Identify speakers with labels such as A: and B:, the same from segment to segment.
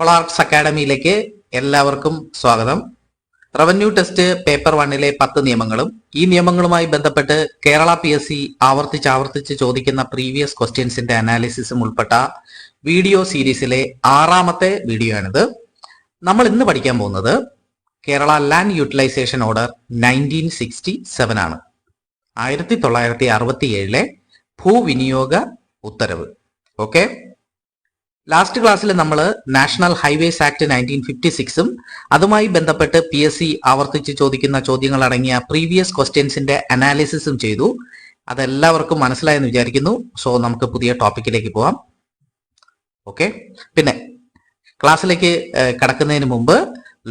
A: കൊളാർട്സ് അക്കാഡമിയിലേക്ക് എല്ലാവർക്കും സ്വാഗതം. Revenue test paper 1 10 നിയമങ്ങളും ഈ നിയമങ്ങളുമായി ബന്ധപ്പെട്ട് കേരള PSC ആവർത്തിച്ച് ചോദിക്കുന്ന പ്രീവിയസ് ക്വസ്റ്റ്യൻസിന്റെ അനാലിസിസും ഉൾപ്പെട്ട വീഡിയോ സീരീസിലെ 6ാമത്തെ വീഡിയോ ആണിത്. നമ്മൾ ഇന്ന് പഠിക്കാൻ പോകുന്നത് കേരള ലാൻഡ് യൂട്ടിലൈസേഷൻ ഓർഡർ 1967 ആണ്. 1967 ഭൂവിനിയോഗ ഉത്തരവ്. ഓക്കെ, ലാസ്റ്റ് ക്ലാസ്സിൽ നമ്മൾ നാഷണൽ ഹൈവേസ് ആക്ട് 1956ഉം അതുമായി ബന്ധപ്പെട്ട് PSC ആവർത്തിച്ച് ചോദിക്കുന്ന ചോദ്യങ്ങൾ അടങ്ങിയ പ്രീവിയസ് ക്വസ്റ്റ്യൻസിന്റെ അനാലിസിസും ചെയ്തു. അതെല്ലാവർക്കും മനസ്സിലായെന്ന് വിചാരിക്കുന്നു. സോ നമുക്ക് പുതിയ ടോപ്പിക്കിലേക്ക് പോവാം. ഓക്കെ, പിന്നെ ക്ലാസ്സിലേക്ക് കടക്കുന്നതിന് മുമ്പ്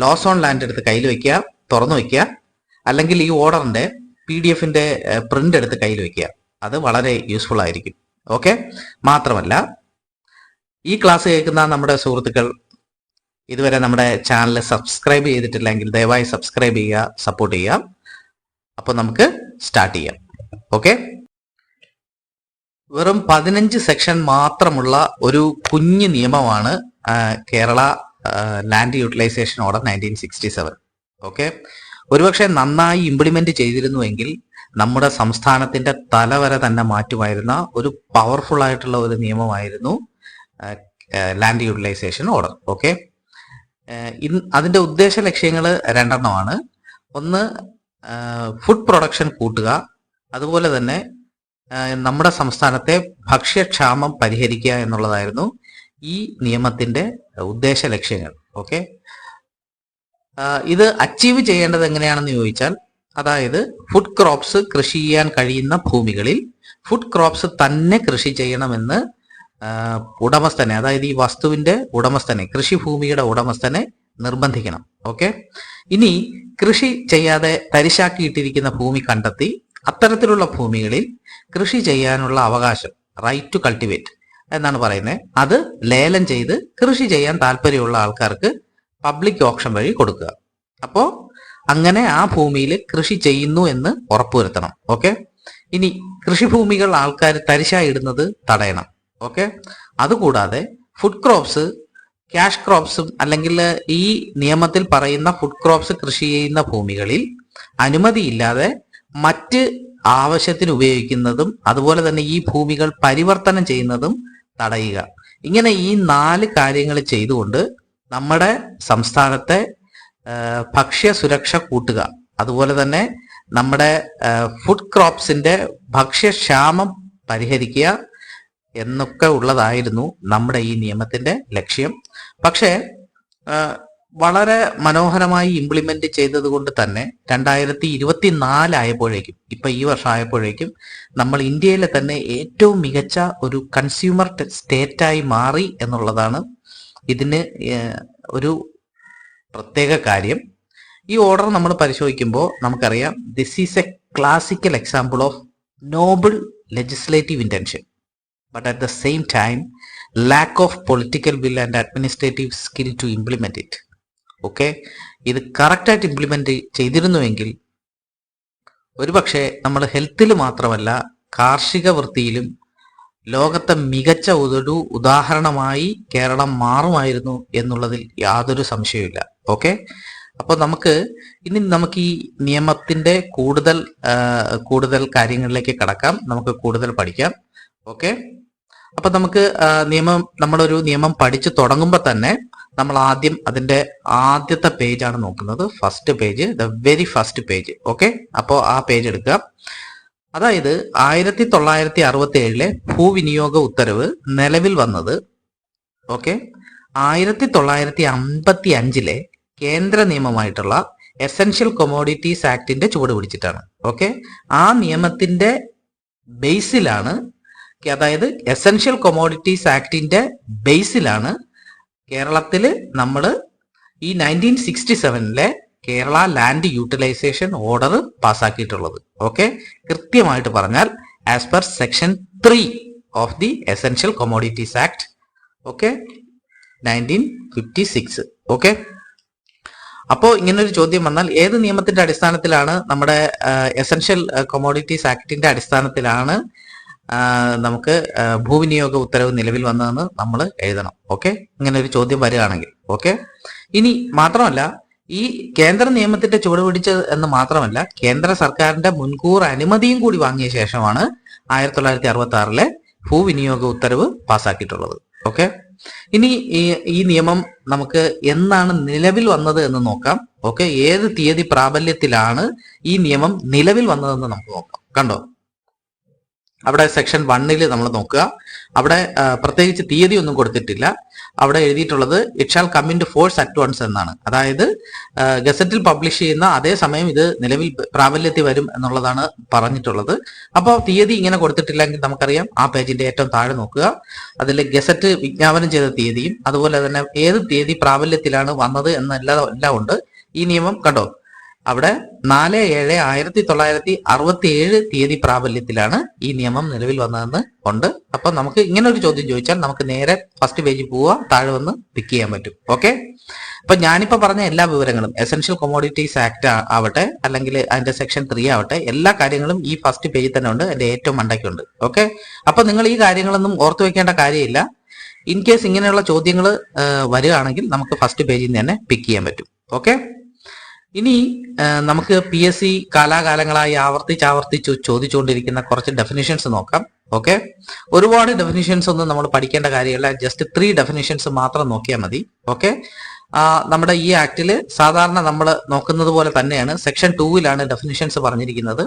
A: ലോസ് ഓൺ ലാൻഡ് എടുത്ത് കയ്യിൽ വെക്കുക, തുറന്നു വെക്കുക, അല്ലെങ്കിൽ ഈ ഓർഡറിന്റെ PDF-ന്റെ പ്രിന്റ് എടുത്ത് കയ്യിൽ വെക്കുക. അത് വളരെ യൂസ്ഫുൾ ആയിരിക്കും. ഓക്കെ, മാത്രമല്ല ഈ ക്ലാസ് കേൾക്കുന്ന നമ്മുടെ സുഹൃത്തുക്കൾ ഇതുവരെ നമ്മുടെ ചാനൽ സബ്സ്ക്രൈബ് ചെയ്തിട്ടില്ലെങ്കിൽ ദയവായി സബ്സ്ക്രൈബ് ചെയ്യുക, സപ്പോർട്ട് ചെയ്യുക. അപ്പോൾ നമുക്ക് സ്റ്റാർട്ട് ചെയ്യാം. ഓക്കെ, വെറും 15 സെക്ഷൻ മാത്രമുള്ള ഒരു കുഞ്ഞു നിയമമാണ് Kerala land utilisation order 1967. Okay, ഒരുപക്ഷെ നന്നായി ഇംപ്ലിമെന്റ് ചെയ്തിരുന്നുവെങ്കിൽ നമ്മുടെ സംസ്ഥാനത്തിന്റെ തലവര തന്നെ മാറ്റുമായിരുന്ന ഒരു പവർഫുൾ ആയിട്ടുള്ള ഒരു നിയമമായിരുന്നു ലാൻഡ് യൂട്ടിലൈസേഷൻ ഓർഡർ. ഓക്കെ, അതിന്റെ ഉദ്ദേശ ലക്ഷ്യങ്ങൾ രണ്ടെണ്ണമാണ്. ഒന്ന്, ഫുഡ് പ്രൊഡക്ഷൻ കൂട്ടുക, അതുപോലെ തന്നെ നമ്മുടെ സംസ്ഥാനത്തെ ഭക്ഷ്യക്ഷാമം പരിഹരിക്കുക എന്നുള്ളതായിരുന്നു ഈ നിയമത്തിന്റെ ഉദ്ദേശ ലക്ഷ്യങ്ങൾ. ഓക്കെ, ഇത് അച്ചീവ് ചെയ്യേണ്ടത് എങ്ങനെയാണെന്ന് ചോദിച്ചാൽ, അതായത് ഫുഡ് ക്രോപ്സ് കൃഷി ചെയ്യാൻ കഴിയുന്ന ഭൂമികളിൽ ഫുഡ് ക്രോപ്സ് തന്നെ കൃഷി ചെയ്യണമെന്ന് ഉടമസ്ഥനെ, അതായത് ഈ വസ്തുവിന്റെ ഉടമസ്ഥനെ, കൃഷിഭൂമിയുടെ ഉടമസ്ഥനെ നിർബന്ധിക്കണം. ഓക്കെ, ഇനി കൃഷി ചെയ്യാതെ തരിശാക്കിയിട്ടിരിക്കുന്ന ഭൂമി കണ്ടെത്തി അത്തരത്തിലുള്ള ഭൂമികളിൽ കൃഷി ചെയ്യാനുള്ള അവകാശം, റൈറ്റ് ടു കൾട്ടിവേറ്റ് എന്നാണ് പറയുന്നത്, അത് ലേലം ചെയ്ത് കൃഷി ചെയ്യാൻ താല്പര്യമുള്ള ആൾക്കാർക്ക് പബ്ലിക് ഓപ്ഷൻ വഴി കൊടുക്കുക. അപ്പോൾ അങ്ങനെ ആ ഭൂമിയിൽ കൃഷി ചെയ്യുന്നു എന്ന് ഉറപ്പുവരുത്തണം. ഓക്കെ, ഇനി കൃഷിഭൂമികൾ ആൾക്കാർ തരിശായി ഇടുന്നത് തടയണം. ഓക്കെ, അതുകൂടാതെ ഫുഡ് ക്രോപ്സ്, ക്യാഷ് ക്രോപ്സും അല്ലെങ്കിൽ ഈ നിയമത്തിൽ പറയുന്ന ഫുഡ് ക്രോപ്സ് കൃഷി ചെയ്യുന്ന ഭൂമികളിൽ അനുമതിയില്ലാതെ മറ്റ് ആവശ്യത്തിന് ഉപയോഗിക്കുന്നതും അതുപോലെ തന്നെ ഈ ഭൂമികൾ പരിവർത്തനം ചെയ്യുന്നതും തടയുക. ഇങ്ങനെ ഈ 4 കാര്യങ്ങൾ ചെയ്തുകൊണ്ട് നമ്മുടെ സംസ്ഥാനത്തെ ഭക്ഷ്യ സുരക്ഷ കൂട്ടുക, അതുപോലെ തന്നെ നമ്മുടെ ഫുഡ് ക്രോപ്സിന്റെ ഭക്ഷ്യക്ഷാമം പരിഹരിക്കുക എന്നൊക്കെ ഉള്ളതായിരുന്നു നമ്മുടെ ഈ നിയമത്തിന്റെ ലക്ഷ്യം. പക്ഷേ വളരെ മനോഹരമായി ഇംപ്ലിമെന്റ് ചെയ്തത് കൊണ്ട് തന്നെ 2024 ആയപ്പോഴേക്കും, ഇപ്പൊ ഈ വർഷം ആയപ്പോഴേക്കും, നമ്മൾ ഇന്ത്യയിലെ തന്നെ ഏറ്റവും മികച്ച ഒരു കൺസ്യൂമർ സ്റ്റേറ്റായി മാറി എന്നുള്ളതാണ് ഇതിന് ഒരു പ്രത്യേക കാര്യം. ഈ ഓർഡർ നമ്മൾ പരിശോധിക്കുമ്പോൾ നമുക്കറിയാം, this is A classical example of Noble legislative intention but at the same time lack of political will and administrative skill to implement it. Okay, ഇത് കറക്റ്റായിട്ട് ഇംപ്ലിമെന്റ് ചെയ്തിരുന്നുവെങ്കിൽ ഒരുപക്ഷെ നമ്മൾ ഹെൽത്തിൽ മാത്രമല്ല കാർഷിക വൃത്തിയിലും ലോകത്തെ മികച്ച ഒരു ഉദാഹരണമായി കേരളം മാറുമായിരുന്നു എന്നുള്ളതിൽ യാതൊരു സംശയവുമില്ല. ഓക്കെ, അപ്പോൾ നമുക്ക് ഈ നിയമത്തിന്റെ കൂടുതൽ കാര്യങ്ങളിലേക്ക് കടക്കാം, നമുക്ക് കൂടുതൽ പഠിക്കാം. ഓക്കെ, അപ്പൊ നമുക്ക് നമ്മളൊരു നിയമം പഠിച്ചു തുടങ്ങുമ്പോൾ തന്നെ നമ്മൾ ആദ്യം അതിന്റെ ആദ്യത്തെ പേജാണ് നോക്കുന്നത്. First page, the very first page. Okay, അപ്പോൾ ആ പേജ് എടുക്കുക. അതായത് 1967 ഭൂവിനിയോഗ ഉത്തരവ് നിലവിൽ വന്നത്, ഓക്കെ, 1955 കേന്ദ്ര നിയമമായിട്ടുള്ള എസൻഷ്യൽ കൊമോഡിറ്റീസ് ആക്ടിന്റെ ചുവട് പിടിച്ചിട്ടാണ്. ഓക്കെ, ആ നിയമത്തിന്റെ ബേസിലാണ്, അതായത് എസൻഷ്യൽ കൊമോഡിറ്റീസ് ആക്ടിന്റെ ബേസിലാണ് കേരളത്തിൽ നമ്മൾ ഈ 1967 കേരള ലാൻഡ് യൂട്ടിലൈസേഷൻ ഓർഡർ പാസ്സാക്കിയിട്ടുള്ളത്. ഓക്കെ, കൃത്യമായിട്ട് പറഞ്ഞാൽ as per section 3 of the essential commodities act. Okay, 1956. Okay, അപ്പോൾ ഇങ്ങനൊരു ചോദ്യം വന്നാൽ ഏത് നിയമത്തിന്റെ അടിസ്ഥാനത്തിലാണ്, നമ്മുടെ എസൻഷ്യൽ കൊമോഡിറ്റീസ് ആക്ടിന്റെ അടിസ്ഥാനത്തിലാണ് നമുക്ക് ഭൂവിനിയോഗ ഉത്തരവ് നിലവിൽ വന്നതെന്ന് നമ്മൾ എഴുതണം. ഓക്കെ, ഇങ്ങനെ ഒരു ചോദ്യം വരികയാണെങ്കിൽ. ഓക്കെ, ഇനി മാത്രമല്ല, ഈ കേന്ദ്ര നിയമത്തിന്റെ ചുവട് പിടിച്ചത് എന്ന് മാത്രമല്ല, കേന്ദ്ര സർക്കാരിന്റെ മുൻകൂർ അനുമതിയും കൂടി വാങ്ങിയ ശേഷമാണ് 1966 ഭൂവിനിയോഗ ഉത്തരവ് പാസ്സാക്കിയിട്ടുള്ളത്. ഓക്കെ, ഇനി ഈ നിയമം നമുക്ക് എന്നാണ് നിലവിൽ വന്നത് എന്ന് നോക്കാം. ഓക്കെ, ഏത് തീയതി പ്രാബല്യത്തിലാണ് ഈ നിയമം നിലവിൽ വന്നതെന്ന് നമുക്ക് നോക്കാം. കണ്ടോ, അവിടെ സെക്ഷൻ 1 നമ്മൾ നോക്കുക. അവിടെ പ്രത്യേകിച്ച് തീയതി ഒന്നും കൊടുത്തിട്ടില്ല. അവിടെ എഴുതിയിട്ടുള്ളത് it shall come into force at once എന്നാണ്. അതായത് ഗസറ്റിൽ പബ്ലിഷ് ചെയ്യുന്ന അതേ സമയം ഇത് നിലവിൽ പ്രാബല്യത്തിൽ വരും എന്നുള്ളതാണ് പറഞ്ഞിട്ടുള്ളത്. അപ്പോൾ തീയതി ഇങ്ങനെ കൊടുത്തിട്ടില്ലെങ്കിൽ നമുക്കറിയാം, ആ പേജിന്റെ ഏറ്റവും താഴെ നോക്കുക. അതിൽ ഗസറ്റ് വിജ്ഞാപനം ചെയ്ത തീയതിയും അതുപോലെ തന്നെ ഏത് തീയതി പ്രാബല്യത്തിലാണ് വന്നത് എന്നെല്ലാം ഉണ്ട്. ഈ നിയമം കണ്ടോ, അവിടെ 4/7/1967 തീയതി പ്രാബല്യത്തിലാണ് ഈ നിയമം നിലവിൽ വന്നതെന്ന് ഉണ്ട്. അപ്പൊ നമുക്ക് ഇങ്ങനെ ഒരു ചോദ്യം ചോദിച്ചാൽ നമുക്ക് നേരെ ഫസ്റ്റ് പേജിൽ പോവുക, താഴെ വന്ന് പിക്ക് ചെയ്യാൻ പറ്റും. ഓക്കെ, അപ്പൊ ഞാനിപ്പോ പറഞ്ഞ എല്ലാ വിവരങ്ങളും എസെൻഷ്യൽ കൊമോഡിറ്റീസ് ആക്ട് ആവട്ടെ, അല്ലെങ്കിൽ അതിന്റെ സെക്ഷൻ 3 ആവട്ടെ, എല്ലാ കാര്യങ്ങളും ഈ ഫസ്റ്റ് പേജിൽ തന്നെ ഉണ്ട്, എന്റെ ഏറ്റവും മണ്ടയ്ക്കുണ്ട്. ഓക്കെ, അപ്പൊ നിങ്ങൾ ഈ കാര്യങ്ങളൊന്നും ഓർത്തു വെക്കേണ്ട കാര്യമില്ല. ഇൻ കേസ് ഇങ്ങനെയുള്ള ചോദ്യങ്ങൾ വരികയാണെങ്കിൽ നമുക്ക് ഫസ്റ്റ് പേജിൽ നിന്ന് തന്നെ പിക്ക് ചെയ്യാൻ പറ്റും. ഓക്കെ, ഇനി നമുക്ക് PSC കാലാകാലങ്ങളായി ആവർത്തിച്ച് ചോദിച്ചുകൊണ്ടിരിക്കുന്ന കുറച്ച് ഡെഫിനിഷൻസ് നോക്കാം. ഓക്കെ, ഒരുപാട് ഡെഫിനിഷൻസ് ഒന്നും നമ്മൾ പഠിക്കേണ്ട കാര്യമില്ല, ജസ്റ്റ് 3 ഡെഫിനിഷൻസ് മാത്രം നോക്കിയാൽ മതി. ഓക്കെ, നമ്മുടെ ഈ ആക്ടിൽ സാധാരണ നമ്മൾ നോക്കുന്നത് പോലെ തന്നെയാണ് സെക്ഷൻ 2 ഡെഫിനിഷൻസ് പറഞ്ഞിരിക്കുന്നത്.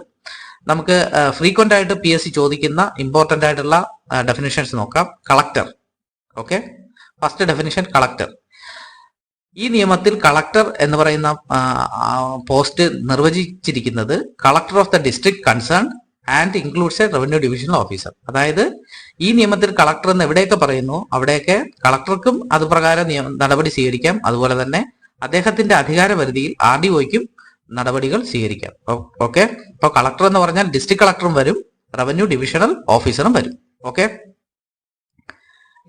A: നമുക്ക് ഫ്രീക്വന്റ് ആയിട്ട് PSC ചോദിക്കുന്ന ഇമ്പോർട്ടന്റ് ആയിട്ടുള്ള ഡെഫിനിഷൻസ് നോക്കാം. Collector. Okay, first definition collector. ഈ നിയമത്തിൽ കളക്ടർ എന്ന് പറയുന്ന പോസ്റ്റ് നിർവചിച്ചിരിക്കുന്നത് collector of the district concern and includes A revenue divisional officer. അതായത് ഈ നിയമത്തിൽ കളക്ടർ എന്ന് എവിടെയൊക്കെ പറയുന്നു അവിടെയൊക്കെ കളക്ടർക്കും അതുപ്രകാരം നടപടി സ്വീകരിക്കാം. അതുപോലെ തന്നെ അദ്ദേഹത്തിന്റെ അധികാര പരിധിയിൽ RDOയ്ക്കും നടപടികൾ സ്വീകരിക്കാം. ഓക്കെ, ഇപ്പൊ കളക്ടർ എന്ന് പറഞ്ഞാൽ ഡിസ്ട്രിക്ട് കളക്ടറും വരും, റവന്യൂ ഡിവിഷണൽ ഓഫീസറും വരും. ഓക്കെ,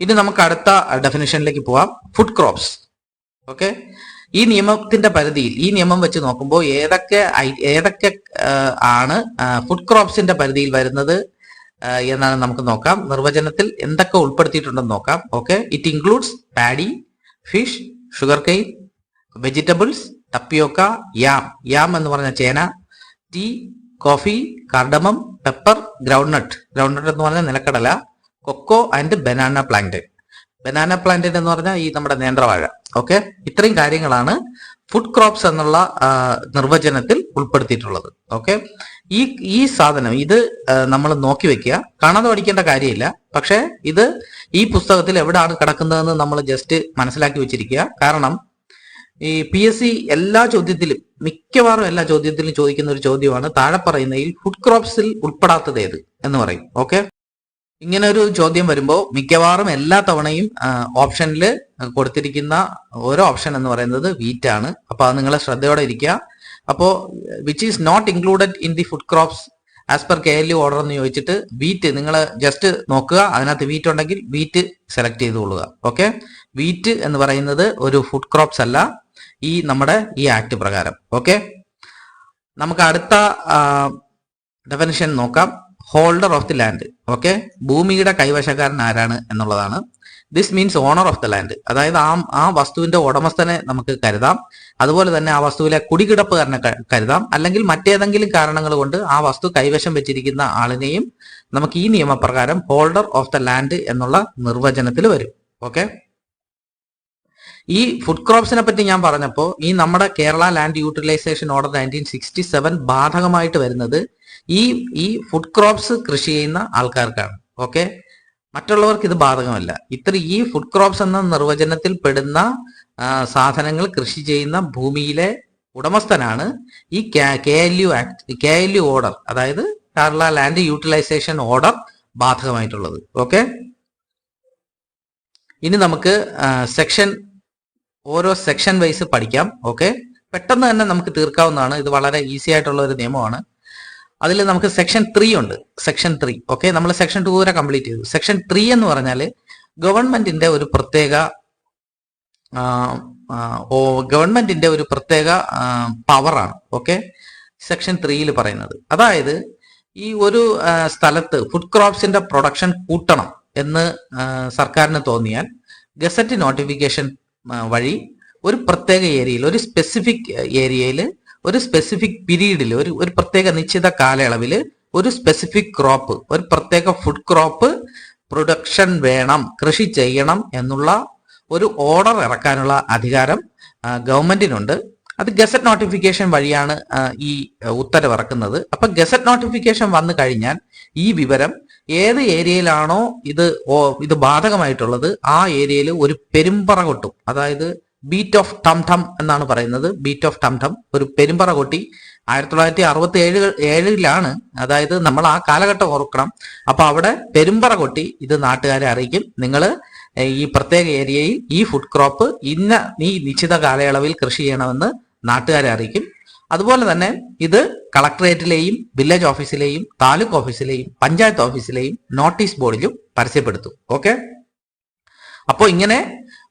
A: ഇനി നമുക്ക് അടുത്ത ഡെഫിനിഷനിലേക്ക് പോവാം. Food crops. ഓക്കെ, ഈ നിയമത്തിന്റെ പരിധിയിൽ ഈ നിയമം വെച്ച് നോക്കുമ്പോൾ ഏതൊക്കെ ആണ് ഫുഡ് ക്രോപ്സിന്റെ പരിധിയിൽ വരുന്നത് എന്നാണ് നമുക്ക് നോക്കാം. നിർവചനത്തിൽ എന്തൊക്കെ ഉൾപ്പെടുത്തിയിട്ടുണ്ടെന്ന് നോക്കാം. Okay, it includes paddy, fish, sugar cane, vegetables, tapioca, yam എന്ന് പറഞ്ഞ ചേന, tea, coffee, cardamom, pepper, groundnut എന്ന് പറഞ്ഞ നിലക്കടല, cocoa and banana plantain. Banana plantain എന്ന് പറഞ്ഞാൽ ഈ നമ്മുടെ നേന്ത്രവാഴ. ഓക്കെ, ഇത്രയും കാര്യങ്ങളാണ് ഫുഡ് ക്രോപ്സ് എന്നുള്ള നിർവചനത്തിൽ ഉൾപ്പെടുത്തിയിട്ടുള്ളത്. ഓക്കെ, ഈ സാധനം ഇത് നമ്മൾ നോക്കി വെക്കുക, കാണാതെ പഠിക്കേണ്ട കാര്യമില്ല. പക്ഷെ ഇത് ഈ പുസ്തകത്തിൽ എവിടെയാണ് കിടക്കുന്നതെന്ന് നമ്മൾ ജസ്റ്റ് മനസ്സിലാക്കി വെച്ചിരിക്കുക. കാരണം ഈ PSC മിക്കവാറും എല്ലാ ചോദ്യത്തിലും ചോദിക്കുന്ന ഒരു ചോദ്യമാണ് താഴെ പറയുന്നതിൽ ഫുഡ് ക്രോപ്സിൽ ഉൾപ്പെടാത്തത് ഏത് എന്ന് പറയും. ഓക്കെ, ഇങ്ങനെ ഒരു ചോദ്യം വരുമ്പോൾ മിക്കവാറും എല്ലാ തവണയും ഓപ്ഷനിൽ കൊടുത്തിരിക്കുന്ന ഓരോ ഓപ്ഷൻ എന്ന് പറയുന്നത് വീറ്റ് ആണ്. അപ്പൊ അത് നിങ്ങൾ ശ്രദ്ധയോടെ ഇരിക്കുക. അപ്പോ which is not included in the food crops as per KLU order എന്ന് ചോദിച്ചിട്ട് വീറ്റ് നിങ്ങൾ ജസ്റ്റ് നോക്കുക, അതിനകത്ത് വീറ്റ് ഉണ്ടെങ്കിൽ വീറ്റ് സെലക്ട് ചെയ്തുകൊള്ളുക. ഓക്കെ, വീറ്റ് എന്ന് പറയുന്നത് ഒരു ഫുഡ് ക്രോപ്സ് അല്ല നമ്മുടെ ഈ ആക്ട് പ്രകാരം. ഓക്കെ, നമുക്ക് അടുത്ത ഡെഫിനിഷൻ നോക്കാം. Holder of the land. Okay, ഭൂമിയുടെ കൈവശക്കാരൻ ആരാണ് എന്നുള്ളതാണ്. This means owner of the land. അതായത് ആ വസ്തുവിന്റെ ഉടമസ്ഥനെ നമുക്ക് കരുതാം. അതുപോലെ തന്നെ ആ വസ്തുവിലെ കുടികിടപ്പുകാരനെ കരുതാം. അല്ലെങ്കിൽ മറ്റേതെങ്കിലും കാരണങ്ങൾ കൊണ്ട് ആ വസ്തു കൈവശം വെച്ചിരിക്കുന്ന ആളിനെയും നമുക്ക് ഈ നിയമപ്രകാരം ഹോൾഡർ ഓഫ് ദ ലാൻഡ് എന്നുള്ള നിർവചനത്തിൽ വരും. ഓക്കെ, ഈ ഫുഡ് ക്രോപ്സിനെ പറ്റി ഞാൻ പറഞ്ഞപ്പോൾ ഈ നമ്മുടെ കേരള ലാൻഡ് യൂട്ടിലൈസേഷൻ ഓർഡർ 1967 ബാധകമായിട്ട് വരുന്നത് ഈ ഫുഡ് ക്രോപ്സ് കൃഷി ചെയ്യുന്ന ആൾക്കാർക്കാണ്. ഓക്കെ, മറ്റുള്ളവർക്ക് ഇത് ബാധകമല്ല. ഈ ഫുഡ് ക്രോപ്സ് എന്ന നിർവചനത്തിൽ പെടുന്ന സാധനങ്ങൾ കൃഷി ചെയ്യുന്ന ഭൂമിയിലെ ഉടമസ്ഥനാണ് ഈ KLU ഓർഡർ, അതായത് കേരള ലാൻഡ് യൂട്ടിലൈസേഷൻ ഓർഡർ ബാധകമായിട്ടുള്ളത്. ഓക്കെ, ഇനി നമുക്ക് ഓരോ സെക്ഷൻ വൈസ് പഠിക്കാം. ഓക്കെ, പെട്ടെന്ന് തന്നെ നമുക്ക് തീർക്കാവുന്നതാണ്. ഇത് വളരെ ഈസി ആയിട്ടുള്ള ഒരു നിയമമാണ്. അതിൽ നമുക്ക് സെക്ഷൻ 3 ഉണ്ട്. സെക്ഷൻ 3. ഓക്കെ, നമ്മൾ സെക്ഷൻ 2 വരെ കംപ്ലീറ്റ് ചെയ്തു. സെക്ഷൻ 3 എന്ന് പറഞ്ഞാൽ ഗവൺമെന്റിന്റെ ഒരു പ്രത്യേക പവറാണ്. ഓക്കെ, സെക്ഷൻ 3 പറയുന്നത്. അതായത് ഈ ഒരു സ്ഥലത്ത് ഫുഡ് ക്രോപ്സിന്റെ പ്രൊഡക്ഷൻ കൂട്ടണം എന്ന് സർക്കാരിന് തോന്നിയാൽ ഗസറ്റ് നോട്ടിഫിക്കേഷൻ വഴി ഒരു പ്രത്യേക ഏരിയയിൽ, ഒരു സ്പെസിഫിക് ഏരിയയിൽ, ഒരു സ്പെസിഫിക് പീരീഡിൽ, ഒരു പ്രത്യേക നിശ്ചിത കാലയളവിൽ ഒരു സ്പെസിഫിക് ക്രോപ്പ്, ഒരു പ്രത്യേക ഫുഡ് ക്രോപ്പ് പ്രൊഡക്ഷൻ വേണം, കൃഷി ചെയ്യണം എന്നുള്ള ഒരു ഓർഡർ ഇറക്കാനുള്ള അധികാരം ഗവൺമെന്റിനുണ്ട്. അത് ഗസറ്റ് നോട്ടിഫിക്കേഷൻ വഴിയാണ് ഈ ഉത്തരവ് ഇറക്കുന്നത്. അപ്പൊ ഗസറ്റ് നോട്ടിഫിക്കേഷൻ വന്നു കഴിഞ്ഞാൽ ഈ വിവരം ഏത് ഏരിയയിലാണോ ഇത് ബാധകമായിട്ടുള്ളത് ആ ഏരിയയിൽ ഒരു പെരുമ്പറ കൊട്ടും. അതായത് ബീറ്റ് ഓഫ് ടം ടം എന്നാണ് പറയുന്നത്. ബീറ്റ് ഓഫ് ടം ടം, ഒരു പെരുമ്പറ കൊട്ടി 1967 അതായത് നമ്മൾ ആ കാലഘട്ടം ഓർക്കണം. അപ്പൊ അവിടെ പെരുമ്പറ കൊട്ടി ഇത് നാട്ടുകാരെ അറിയിക്കും, നിങ്ങൾ ഈ പ്രത്യേക ഏരിയയിൽ ഈ ഫുഡ് ക്രോപ്പ് ഈ നിശ്ചിത കാലയളവിൽ കൃഷി ചെയ്യണമെന്ന് നാട്ടുകാരെ അറിയിക്കും. അതുപോലെ തന്നെ ഇത് കളക്ടറേറ്റിലെയും വില്ലേജ് ഓഫീസിലെയും താലൂക്ക് ഓഫീസിലെയും പഞ്ചായത്ത് ഓഫീസിലെയും നോട്ടീസ് ബോർഡിലും പരസ്യപ്പെടുത്തും. ഓക്കെ, അപ്പോൾ ഇങ്ങനെ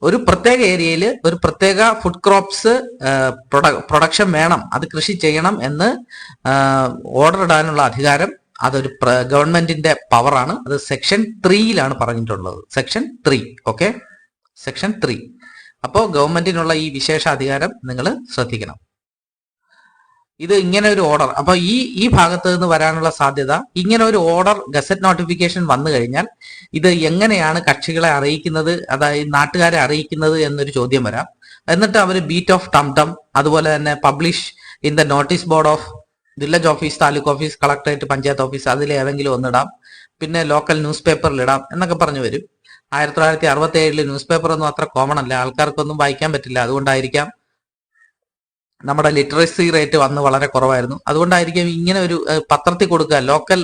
A: ഒരു പ്രത്യേക ഏരിയയിൽ ഒരു പ്രത്യേക ഫുഡ് ക്രോപ്സ് പ്രൊഡക്ഷൻ വേണം, അത് കൃഷി ചെയ്യണം എന്ന് ഓർഡർ ഇടാനുള്ള അധികാരം അതൊരു ഗവൺമെന്റിന്റെ പവറാണ്. അത് സെക്ഷൻ 3 പറഞ്ഞിട്ടുള്ളത്. സെക്ഷൻ 3. Okay, section 3. അപ്പോൾ ഗവൺമെന്റിനുള്ള ഈ വിശേഷ അധികാരം നിങ്ങൾ ശ്രദ്ധിക്കണം. ഇത് ഇങ്ങനെ ഒരു ഓർഡർ, അപ്പൊ ഈ ഭാഗത്ത് നിന്ന് വരാനുള്ള സാധ്യത, ഇങ്ങനെ ഒരു ഓർഡർ ഗസറ്റ് നോട്ടിഫിക്കേഷൻ വന്നു കഴിഞ്ഞാൽ ഇത് എങ്ങനെയാണ് കക്ഷികളെ അറിയിക്കുന്നത്, അതായത് നാട്ടുകാരെ അറിയിക്കുന്നത് എന്നൊരു ചോദ്യം വരാം. എന്നിട്ട് അവർ ബീറ്റ് ഓഫ് ടം ടം, അതുപോലെ തന്നെ publish in the notice board of village office, taluk office, collectorate, panchayat office, അതിലേതെങ്കിലും ഒന്നിടാം, പിന്നെ ലോക്കൽ ന്യൂസ് പേപ്പറിൽ ഇടാം എന്നൊക്കെ പറഞ്ഞു വരും. 1967 ന്യൂസ് പേപ്പർ ഒന്നും അത്ര കോമൺ അല്ല, ആൾക്കാർക്കൊന്നും വായിക്കാൻ പറ്റില്ല. അതുകൊണ്ടായിരിക്കാം നമ്മുടെ ലിറ്ററസി റേറ്റ് വന്ന് വളരെ കുറവായിരുന്നു. അതുകൊണ്ടായിരിക്കും ഇങ്ങനെ ഒരു പത്രത്തിൽ കൊടുക്കുക, ലോക്കൽ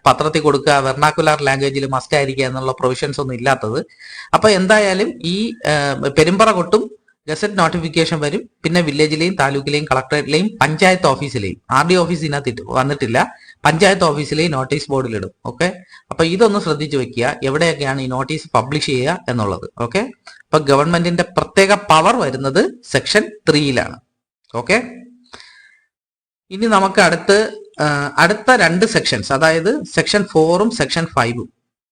A: പത്രത്തിൽ കൊടുക്കുക, വെർണാക്കുലർ ലാംഗ്വേജിൽ മസ്റ്റ് ആയിരിക്കുക എന്നുള്ള പ്രൊവിഷൻസ് ഒന്നും ഇല്ലാത്തത്. അപ്പൊ എന്തായാലും ഈ പെരുമ്പറ കൊട്ടും, ഗസറ്റ് നോട്ടിഫിക്കേഷൻ വരും, പിന്നെ വില്ലേജിലെയും താലൂക്കിലെയും കളക്ടറേറ്റിലെയും പഞ്ചായത്ത് ഓഫീസിലെയും, RD ഓഫീസിനകത്ത് വന്നിട്ടില്ല, പഞ്ചായത്ത് ഓഫീസിലെയും നോട്ടീസ് ബോർഡിലിടും. ഓക്കെ, അപ്പൊ ഇതൊന്ന് ശ്രദ്ധിച്ചു വെക്കുക, എവിടെയൊക്കെയാണ് ഈ നോട്ടീസ് പബ്ലിഷ് ചെയ്യുക എന്നുള്ളത്. ഓക്കെ, അപ്പൊ ഗവൺമെന്റിന്റെ പ്രത്യേക പവർ വരുന്നത് സെക്ഷൻ 3 ഓക്കെ, ഇനി നമുക്ക് അടുത്ത 2 സെക്ഷൻസ്, അതായത് സെക്ഷൻ 4ഉം സെക്ഷൻ 5ഉം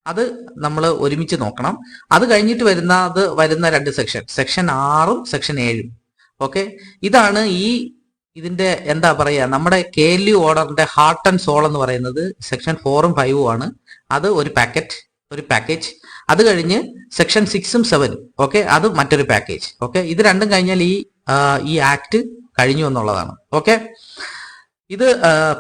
A: അത് നമ്മൾ ഒരുമിച്ച് നോക്കണം. അത് കഴിഞ്ഞിട്ട് വരുന്ന 2 സെക്ഷൻ, സെക്ഷൻ 6ഉം സെക്ഷൻ 7ഉം. ഓക്കെ, ഇതാണ് ഇതിന്റെ എന്താ പറയുക, നമ്മുടെ KLU ഓർഡറിന്റെ ഹാർട്ട് ആൻഡ് സോൾ എന്ന് പറയുന്നത് സെക്ഷൻ 4ഉം 5ഉം ആണ്. അത് ഒരു പാക്കേജ്. അത് കഴിഞ്ഞ് സെക്ഷൻ 6ഉം 7ഉം. ഓക്കെ, അത് മറ്റൊരു പാക്കേജ്. ഓക്കെ, ഇത് രണ്ടും കഴിഞ്ഞാൽ ഈ ആക്ട് കഴിഞ്ഞു എന്നുള്ളതാണ്. ഓക്കെ, ഇത്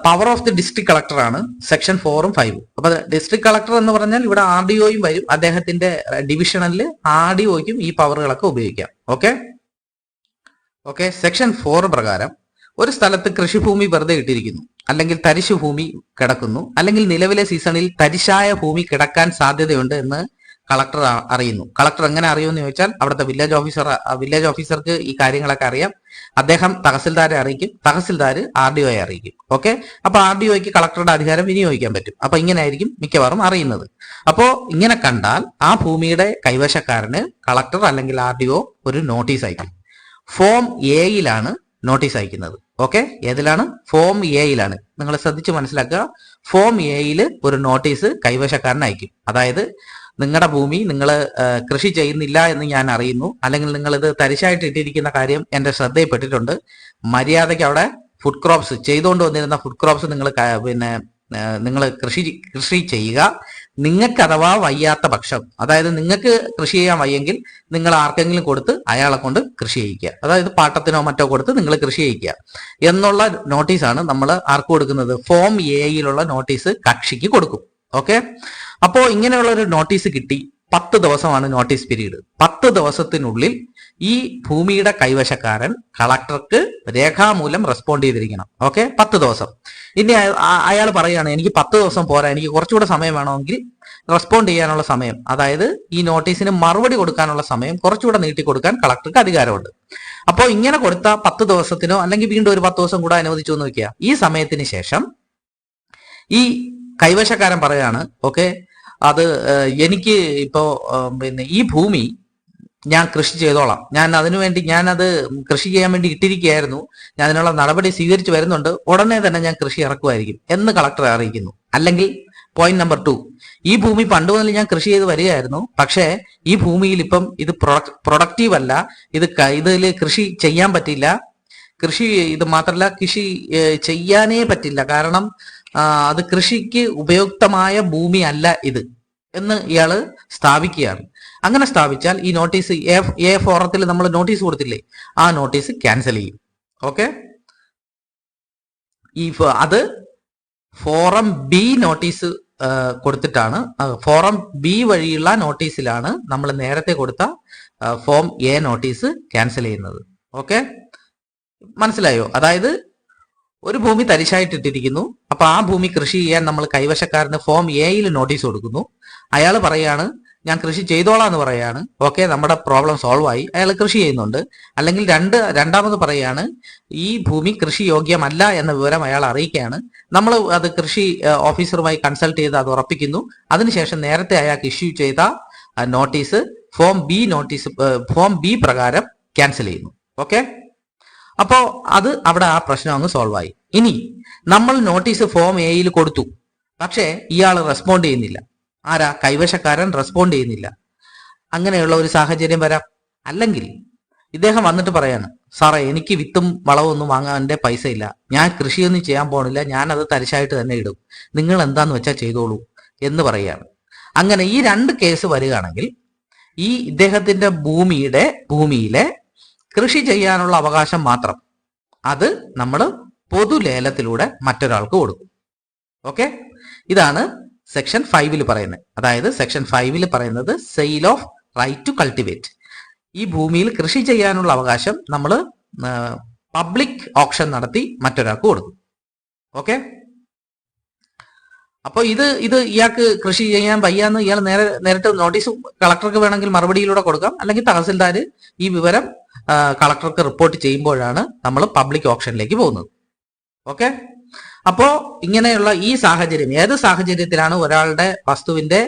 A: power of the district collector ആണ് സെക്ഷൻ 4ഉം 5ഉം. അപ്പൊ ഡിസ്ട്രിക്ട് കളക്ടർ എന്ന് പറഞ്ഞാൽ ഇവിടെ RDOയും വരും, അദ്ദേഹത്തിന്റെ ഡിവിഷനിൽ RDOയ്ക്കും ഈ പവറുകളൊക്കെ ഉപയോഗിക്കാം. ഓക്കെ, സെക്ഷൻ 4 പ്രകാരം ഒരു സ്ഥലത്ത് കൃഷിഭൂമി വെറുതെ ഇട്ടിരിക്കുന്നു, അല്ലെങ്കിൽ തരിശു ഭൂമി കിടക്കുന്നു, അല്ലെങ്കിൽ നിലവിലെ സീസണിൽ തരിശായ ഭൂമി കിടക്കാൻ സാധ്യതയുണ്ട് എന്ന് കളക്ടർ അറിയുന്നു. കളക്ടർ എങ്ങനെ അറിയുമെന്ന് ചോദിച്ചാൽ അവിടുത്തെ വില്ലേജ് ഓഫീസർക്ക് ഈ കാര്യങ്ങളൊക്കെ അറിയാം. അദ്ദേഹം തഹസിൽദാരെ അറിയിക്കും, തഹസിൽദാർ RDOയെ അറിയിക്കും. ഓക്കെ, അപ്പൊ RDOയ്ക്ക് കളക്ടറുടെ അധികാരം വിനിയോഗിക്കാൻ പറ്റും. അപ്പൊ ഇങ്ങനെ ആയിരിക്കും മിക്കവാറും അറിയുന്നത്. അപ്പോ ഇങ്ങനെ കണ്ടാൽ ആ ഭൂമിയുടെ കൈവശക്കാരന് കളക്ടർ അല്ലെങ്കിൽ RDO ഒരു നോട്ടീസ് അയക്കും. ഫോം A നോട്ടീസ് അയക്കുന്നത്. ഓക്കെ, ഏതിലാണ്? Form A. നിങ്ങൾ ശ്രദ്ധിച്ച് മനസ്സിലാക്കുക, ഫോം A ഒരു നോട്ടീസ് കൈവശക്കാരൻ അയക്കും. അതായത് നിങ്ങളുടെ ഭൂമി നിങ്ങൾ കൃഷി ചെയ്യുന്നില്ല എന്ന് ഞാൻ അറിയുന്നു, അല്ലെങ്കിൽ നിങ്ങൾ ഇത് തരിശായിട്ട് ഇട്ടിരിക്കുന്ന കാര്യം എന്റെ ശ്രദ്ധയിൽപ്പെട്ടിട്ടുണ്ട്, മര്യാദയ്ക്ക് അവിടെ ഫുഡ് ക്രോപ്സ് ചെയ്തുകൊണ്ട് വന്നിരുന്ന ഫുഡ് ക്രോപ്സ് നിങ്ങൾ കൃഷി ചെയ്യുക. നിങ്ങൾക്ക് അഥവാ വയ്യാത്ത പക്ഷം, അതായത് നിങ്ങൾക്ക് കൃഷി ചെയ്യാൻ വയ്യെങ്കിൽ നിങ്ങൾ ആർക്കെങ്കിലും കൊടുത്ത് അയാളെ കൊണ്ട് കൃഷി ചെയ്യിക്കുക, അതായത് പാട്ടത്തിനോ മറ്റോ കൊടുത്ത് നിങ്ങൾ കൃഷി ചെയ്യിക്കുക എന്നുള്ള നോട്ടീസാണ് നമ്മൾ ആർക്ക് കൊടുക്കുന്നത്? ഫോം A നോട്ടീസ് കക്ഷിക്ക് കൊടുക്കും. ഓക്കെ, അപ്പോ ഇങ്ങനെയുള്ള ഒരു നോട്ടീസ് കിട്ടി. 10 ദിവസമാണ് നോട്ടീസ് പീരീഡ്. 10 ദിവസത്തിനുള്ളിൽ ഈ ഭൂമിയുടെ കൈവശക്കാരൻ കളക്ടർക്ക് രേഖാമൂലം റെസ്പോണ്ട് ചെയ്തിരിക്കണം. ഓക്കെ, 10 ദിവസം. ഇനി അയാൾ പറയുകയാണ് എനിക്ക് 10 ദിവസം പോരാ, എനിക്ക് കുറച്ചുകൂടെ സമയം വേണമെങ്കിൽ റെസ്പോണ്ട് ചെയ്യാനുള്ള സമയം, അതായത് ഈ നോട്ടീസിന് മറുപടി കൊടുക്കാനുള്ള സമയം കുറച്ചുകൂടെ നീട്ടിക്കൊടുക്കാൻ കളക്ടർക്ക് അധികാരമുണ്ട്. അപ്പോൾ ഇങ്ങനെ കൊടുത്ത 10 ദിവസത്തിനോ അല്ലെങ്കിൽ വീണ്ടും ഒരു 10 ദിവസം കൂടെ അനുവദിച്ചു എന്ന് വെക്കുക. ഈ സമയത്തിന് ശേഷം ഈ കൈവശക്കാരൻ പറയാണ്, ഓക്കെ, അത് എനിക്ക് ഇപ്പോ ഈ ഭൂമി ഞാൻ കൃഷി ചെയ്തോളാം, ഞാൻ അതിനുവേണ്ടി ഞാനത് കൃഷി ചെയ്യാൻ വേണ്ടി ഇട്ടിരിക്കുകയായിരുന്നു, ഞാൻ അതിനുള്ള നടപടി സ്വീകരിച്ചു വരുന്നുണ്ട്, ഉടനെ തന്നെ ഞാൻ കൃഷി ഇറക്കുമായിരിക്കും എന്ന് കളക്ടറെ അറിയിക്കുന്നു. അല്ലെങ്കിൽ പോയിന്റ് നമ്പർ 2, ഈ ഭൂമി പണ്ട് മുതൽ ഞാൻ കൃഷി ചെയ്ത് വരികയായിരുന്നു, പക്ഷേ ഈ ഭൂമിയിൽ ഇപ്പം ഇത് പ്രൊഡക്റ്റീവ് അല്ല, ഇതിൽ കൃഷി ചെയ്യാൻ പറ്റില്ല, ഇത് മാത്രമല്ല കൃഷി ചെയ്യാനേ പറ്റില്ല, കാരണം അത് കൃഷിക്ക് ഉപയുക്തമായ ഭൂമി അല്ല ഇത് എന്ന് ഇയാള് സ്ഥാപിക്കുകയാണ്. അങ്ങനെ സ്ഥാപിച്ചാൽ ഈ നോട്ടീസ് എ ഫോറത്തിൽ നമ്മൾ നോട്ടീസ് കൊടുത്തില്ലേ, ആ നോട്ടീസ് ക്യാൻസൽ ചെയ്യും. ഓക്കെ, അത് ഫോറം ബി നോട്ടീസ് കൊടുത്തിട്ടാണ്, ഫോറം ബി വഴിയുള്ള നോട്ടീസിലാണ് നമ്മൾ നേരത്തെ കൊടുത്ത ഫോം എ നോട്ടീസ് ക്യാൻസൽ ചെയ്യുന്നത്. ഓക്കെ, മനസ്സിലായോ? അതായത് ഒരു ഭൂമി തരിശായിട്ടിട്ടിരിക്കുന്നു, അപ്പൊ ആ ഭൂമി കൃഷി ചെയ്യാൻ നമ്മൾ കൈവശക്കാരന് ഫോം എയിൽ നോട്ടീസ് കൊടുക്കുന്നു. അയാൾ പറയാണ് ഞാൻ കൃഷി ചെയ്തോളാം എന്ന് പറയാണ്. ഓക്കെ, നമ്മുടെ പ്രോബ്ലം സോൾവ് ആയി, അയാൾ കൃഷി ചെയ്യുന്നുണ്ട്. അല്ലെങ്കിൽ രണ്ടാമത് പറയാണ് ഈ ഭൂമി കൃഷി യോഗ്യമല്ല എന്ന വിവരം അയാൾ അറിയിക്കുകയാണ്. നമ്മൾ അത് കൃഷി ഓഫീസറുമായി കൺസൾട്ട് ചെയ്ത് അത് ഉറപ്പിക്കുന്നു. അതിനുശേഷം നേരത്തെ അയാൾക്ക് ഇഷ്യൂ ചെയ്ത നോട്ടീസ് ഫോം ബി പ്രകാരം ക്യാൻസൽ ചെയ്യുന്നു. ഓക്കെ, അപ്പോ അത് അവിടെ ആ പ്രശ്നം അങ്ങ് സോൾവ് ആയി. ഇനി നമ്മൾ നോട്ടീസ് ഫോം എയിൽ കൊടുത്തു, പക്ഷേ ഇയാൾ റെസ്പോണ്ട് ചെയ്യുന്നില്ല. ആരാ? കൈവശക്കാരൻ റെസ്പോണ്ട് ചെയ്യുന്നില്ല. അങ്ങനെയുള്ള ഒരു സാഹചര്യം വരാം. അല്ലെങ്കിൽ ഇദ്ദേഹം വന്നിട്ട് പറയാണ്, സാറേ എനിക്ക് വിത്തും വളവും ഒന്നും വാങ്ങാൻ എൻ്റെ പൈസ ഇല്ല, ഞാൻ കൃഷിയൊന്നും ചെയ്യാൻ പോണില്ല, ഞാൻ അത് തരിശായിട്ട് തന്നെ ഇടും, നിങ്ങൾ എന്താന്ന് വെച്ചാൽ ചെയ്തോളൂ എന്ന് പറയുകയാണ്. അങ്ങനെ ഈ 2 കേസ് വരികയാണെങ്കിൽ ഈ ഇദ്ദേഹത്തിന്റെ ഭൂമിയിലെ കൃഷി ചെയ്യാനുള്ള അവകാശം മാത്രം അത് നമ്മൾ പൊതുലേലത്തിലൂടെ മറ്റൊരാൾക്ക് കൊടുക്കും. ഓക്കെ, ഇതാണ് സെക്ഷൻ 5 പറയുന്നത്. അതായത് സെക്ഷൻ 5 പറയുന്നത് sale of right to cultivate. ഈ ഭൂമിയിൽ കൃഷി ചെയ്യാനുള്ള അവകാശം നമ്മൾ പബ്ലിക് ഓപ്ഷൻ നടത്തി മറ്റൊരാൾക്ക് കൊടുക്കും. ഓക്കെ, അപ്പോൾ ഇത് ഇയാൾക്ക് കൃഷി ചെയ്യാൻ വയ്യാന്ന് ഇയാൾ നേരിട്ട് നോട്ടീസ് കളക്ടർക്ക് വേണമെങ്കിൽ മറുപടിയിലൂടെ കൊടുക്കാം, അല്ലെങ്കിൽ തഹസിൽദാർ ഈ വിവരം കളക്ടർക്ക് റിപ്പോർട്ട് ചെയ്യുമ്പോഴാണ് നമ്മൾ പബ്ലിക് ഓപ്ഷനിലേക്ക് പോകുന്നത്. ഓക്കെ, അപ്പോ ഇങ്ങനെയുള്ള ഈ സാഹചര്യം, ഏത് സാഹചര്യത്തിലാണ് ഒരാളുടെ വസ്തുവിന്റെ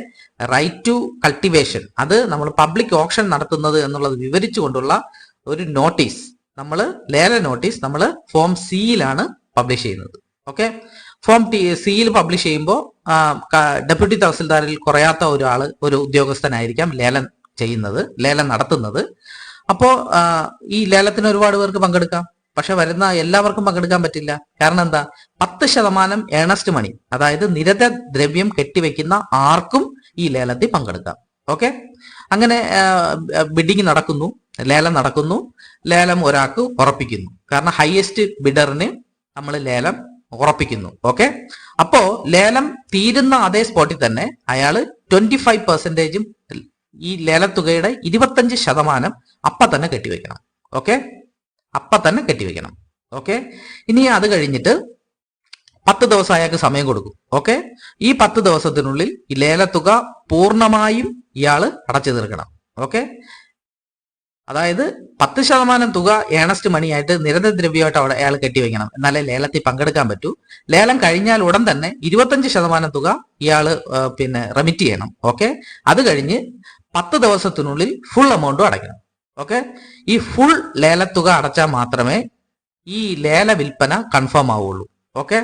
A: റൈറ്റ് ടു കൾട്ടിവേഷൻ അത് നമ്മൾ പബ്ലിക് ഓപ്ഷൻ നടത്തുന്നത് എന്നുള്ളത് വിവരിച്ചുകൊണ്ടുള്ള ഒരു നോട്ടീസ്, ലേല നോട്ടീസ് നമ്മൾ ഫോം സിയിലാണ് പബ്ലിഷ് ചെയ്യുന്നത്. ഓക്കെ, ഫോം സിയിൽ പബ്ലിഷ് ചെയ്യുമ്പോൾ ഡെപ്യൂട്ടി തഹസിൽദാരിൽ കുറയാത്ത ഒരു ഉദ്യോഗസ്ഥനായിരിക്കാം ലേലം നടത്തുന്നത്. അപ്പോ ഈ ലേലത്തിന് ഒരുപാട് പേർക്ക് പങ്കെടുക്കാം, പക്ഷെ വരുന്ന എല്ലാവർക്കും പങ്കെടുക്കാൻ പറ്റില്ല. കാരണം എന്താ? 10% ഏണസ്റ്റ് മണി, അതായത് നിരത ദ്രവ്യം കെട്ടിവെക്കുന്ന ആർക്കും ഈ ലേലത്തിൽ പങ്കെടുക്കാം. ഓക്കെ, അങ്ങനെ ബിഡിങ് നടക്കുന്നു, ലേലം ഒരാൾക്ക് ഉറപ്പിക്കുന്നു. കാരണം ഹയസ്റ്റ് ബിഡറിന് നമ്മൾ ലേലം ഉറപ്പിക്കുന്നു. ഓക്കെ, അപ്പോ ലേലം തീരുന്ന അതേ സ്പോട്ടിൽ തന്നെ അയാള് 25% ഈ ലേലത്തുകയുടെ 25% അപ്പ തന്നെ കെട്ടിവെക്കണം. ഓക്കെ, ഓക്കെ, ഇനി അത് കഴിഞ്ഞിട്ട് 10 ദിവസം അയാൾക്ക് സമയം കൊടുക്കും. ഓക്കെ, ഈ 10 ദിവസത്തിനുള്ളിൽ ഈ ലേലത്തുക പൂർണ്ണമായും ഇയാള് അടച്ചു തീർക്കണം. ഓക്കെ, അതായത് 10% തുക ഏണസ്റ്റ് മണിയായിട്ട് നിരന്തരദ്രവ്യമായിട്ട് അവിടെ അയാൾ കെട്ടിവെക്കണം, എന്നാലേ ലേലത്തിൽ പങ്കെടുക്കാൻ പറ്റൂ. ലേലം കഴിഞ്ഞാൽ ഉടൻ തന്നെ 25% തുക ഇയാള് റെമിറ്റ് ചെയ്യണം. ഓക്കെ, അത് കഴിഞ്ഞ് 10 ദിവസത്തിനുള്ളിൽ ഫുൾ എമൗണ്ടും അടയ്ക്കണം. ഓക്കെ, ഈ ഫുൾ ലേലത്തുക അടച്ചാൽ മാത്രമേ ഈ ലേല വിൽപ്പന കൺഫേം ആവുള്ളൂ. ഓക്കെ,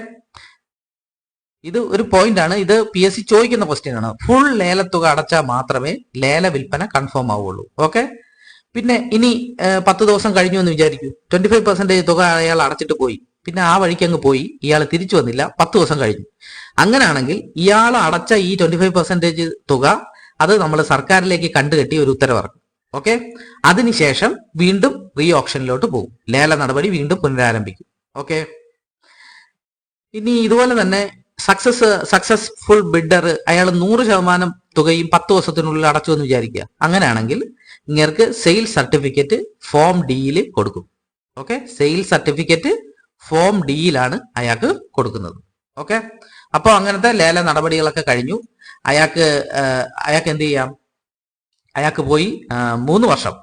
A: ഇത് ഒരു പോയിന്റ് ആണ്, ഇത് PSC ചോദിക്കുന്ന ക്വസ്റ്റ്യൻ ആണ്. ഫുൾ ലേലത്തുക അടച്ചാൽ മാത്രമേ ലേല വിൽപ്പന കൺഫേം ആവുള്ളൂ. ഓക്കെ, പിന്നെ ഇനി 10 ദിവസം കഴിഞ്ഞു എന്ന് വിചാരിക്കൂ, 25% തുക അയാൾ അടച്ചിട്ട് പോയി, പിന്നെ ആ വഴിക്ക് അങ്ങ് പോയി, ഇയാൾ തിരിച്ചു വന്നില്ല, 10 ദിവസം കഴിഞ്ഞു. അങ്ങനെയാണെങ്കിൽ ഇയാൾ അടച്ച ഈ 25% തുക അത് നമ്മൾ സർക്കാരിലേക്ക് കണ്ടുകെട്ടി ഒരു ഉത്തരവിറക്കും. ഓക്കെ, അതിനുശേഷം വീണ്ടും റീ ഓപ്ഷനിലോട്ട് പോകും, ലേല നടപടി വീണ്ടും പുനരാരംഭിക്കും. ഓക്കെ, ഇനി ഇതുപോലെ തന്നെ സക്സസ്ഫുൾ ബിഡർ അയാൾ 100% തുകയും 10 ദിവസത്തിനുള്ളിൽ അടച്ചു എന്ന് വിചാരിക്കുക. അങ്ങനെയാണെങ്കിൽ ഇങ്ങർക്ക് സെയിൽ സർട്ടിഫിക്കറ്റ് ഫോം ഡിയിൽ കൊടുക്കും. ഓക്കെ, സെയിൽ സർട്ടിഫിക്കറ്റ് ഫോം ഡിയിലാണ് അയാൾക്ക് കൊടുക്കുന്നത്. ഓക്കെ, അപ്പോൾ അങ്ങനത്തെ ലേല നടപടികളൊക്കെ കഴിഞ്ഞു. അയാൾക്ക് എന്ത് ചെയ്യാം? അയാൾക്ക് പോയി 3 വർഷം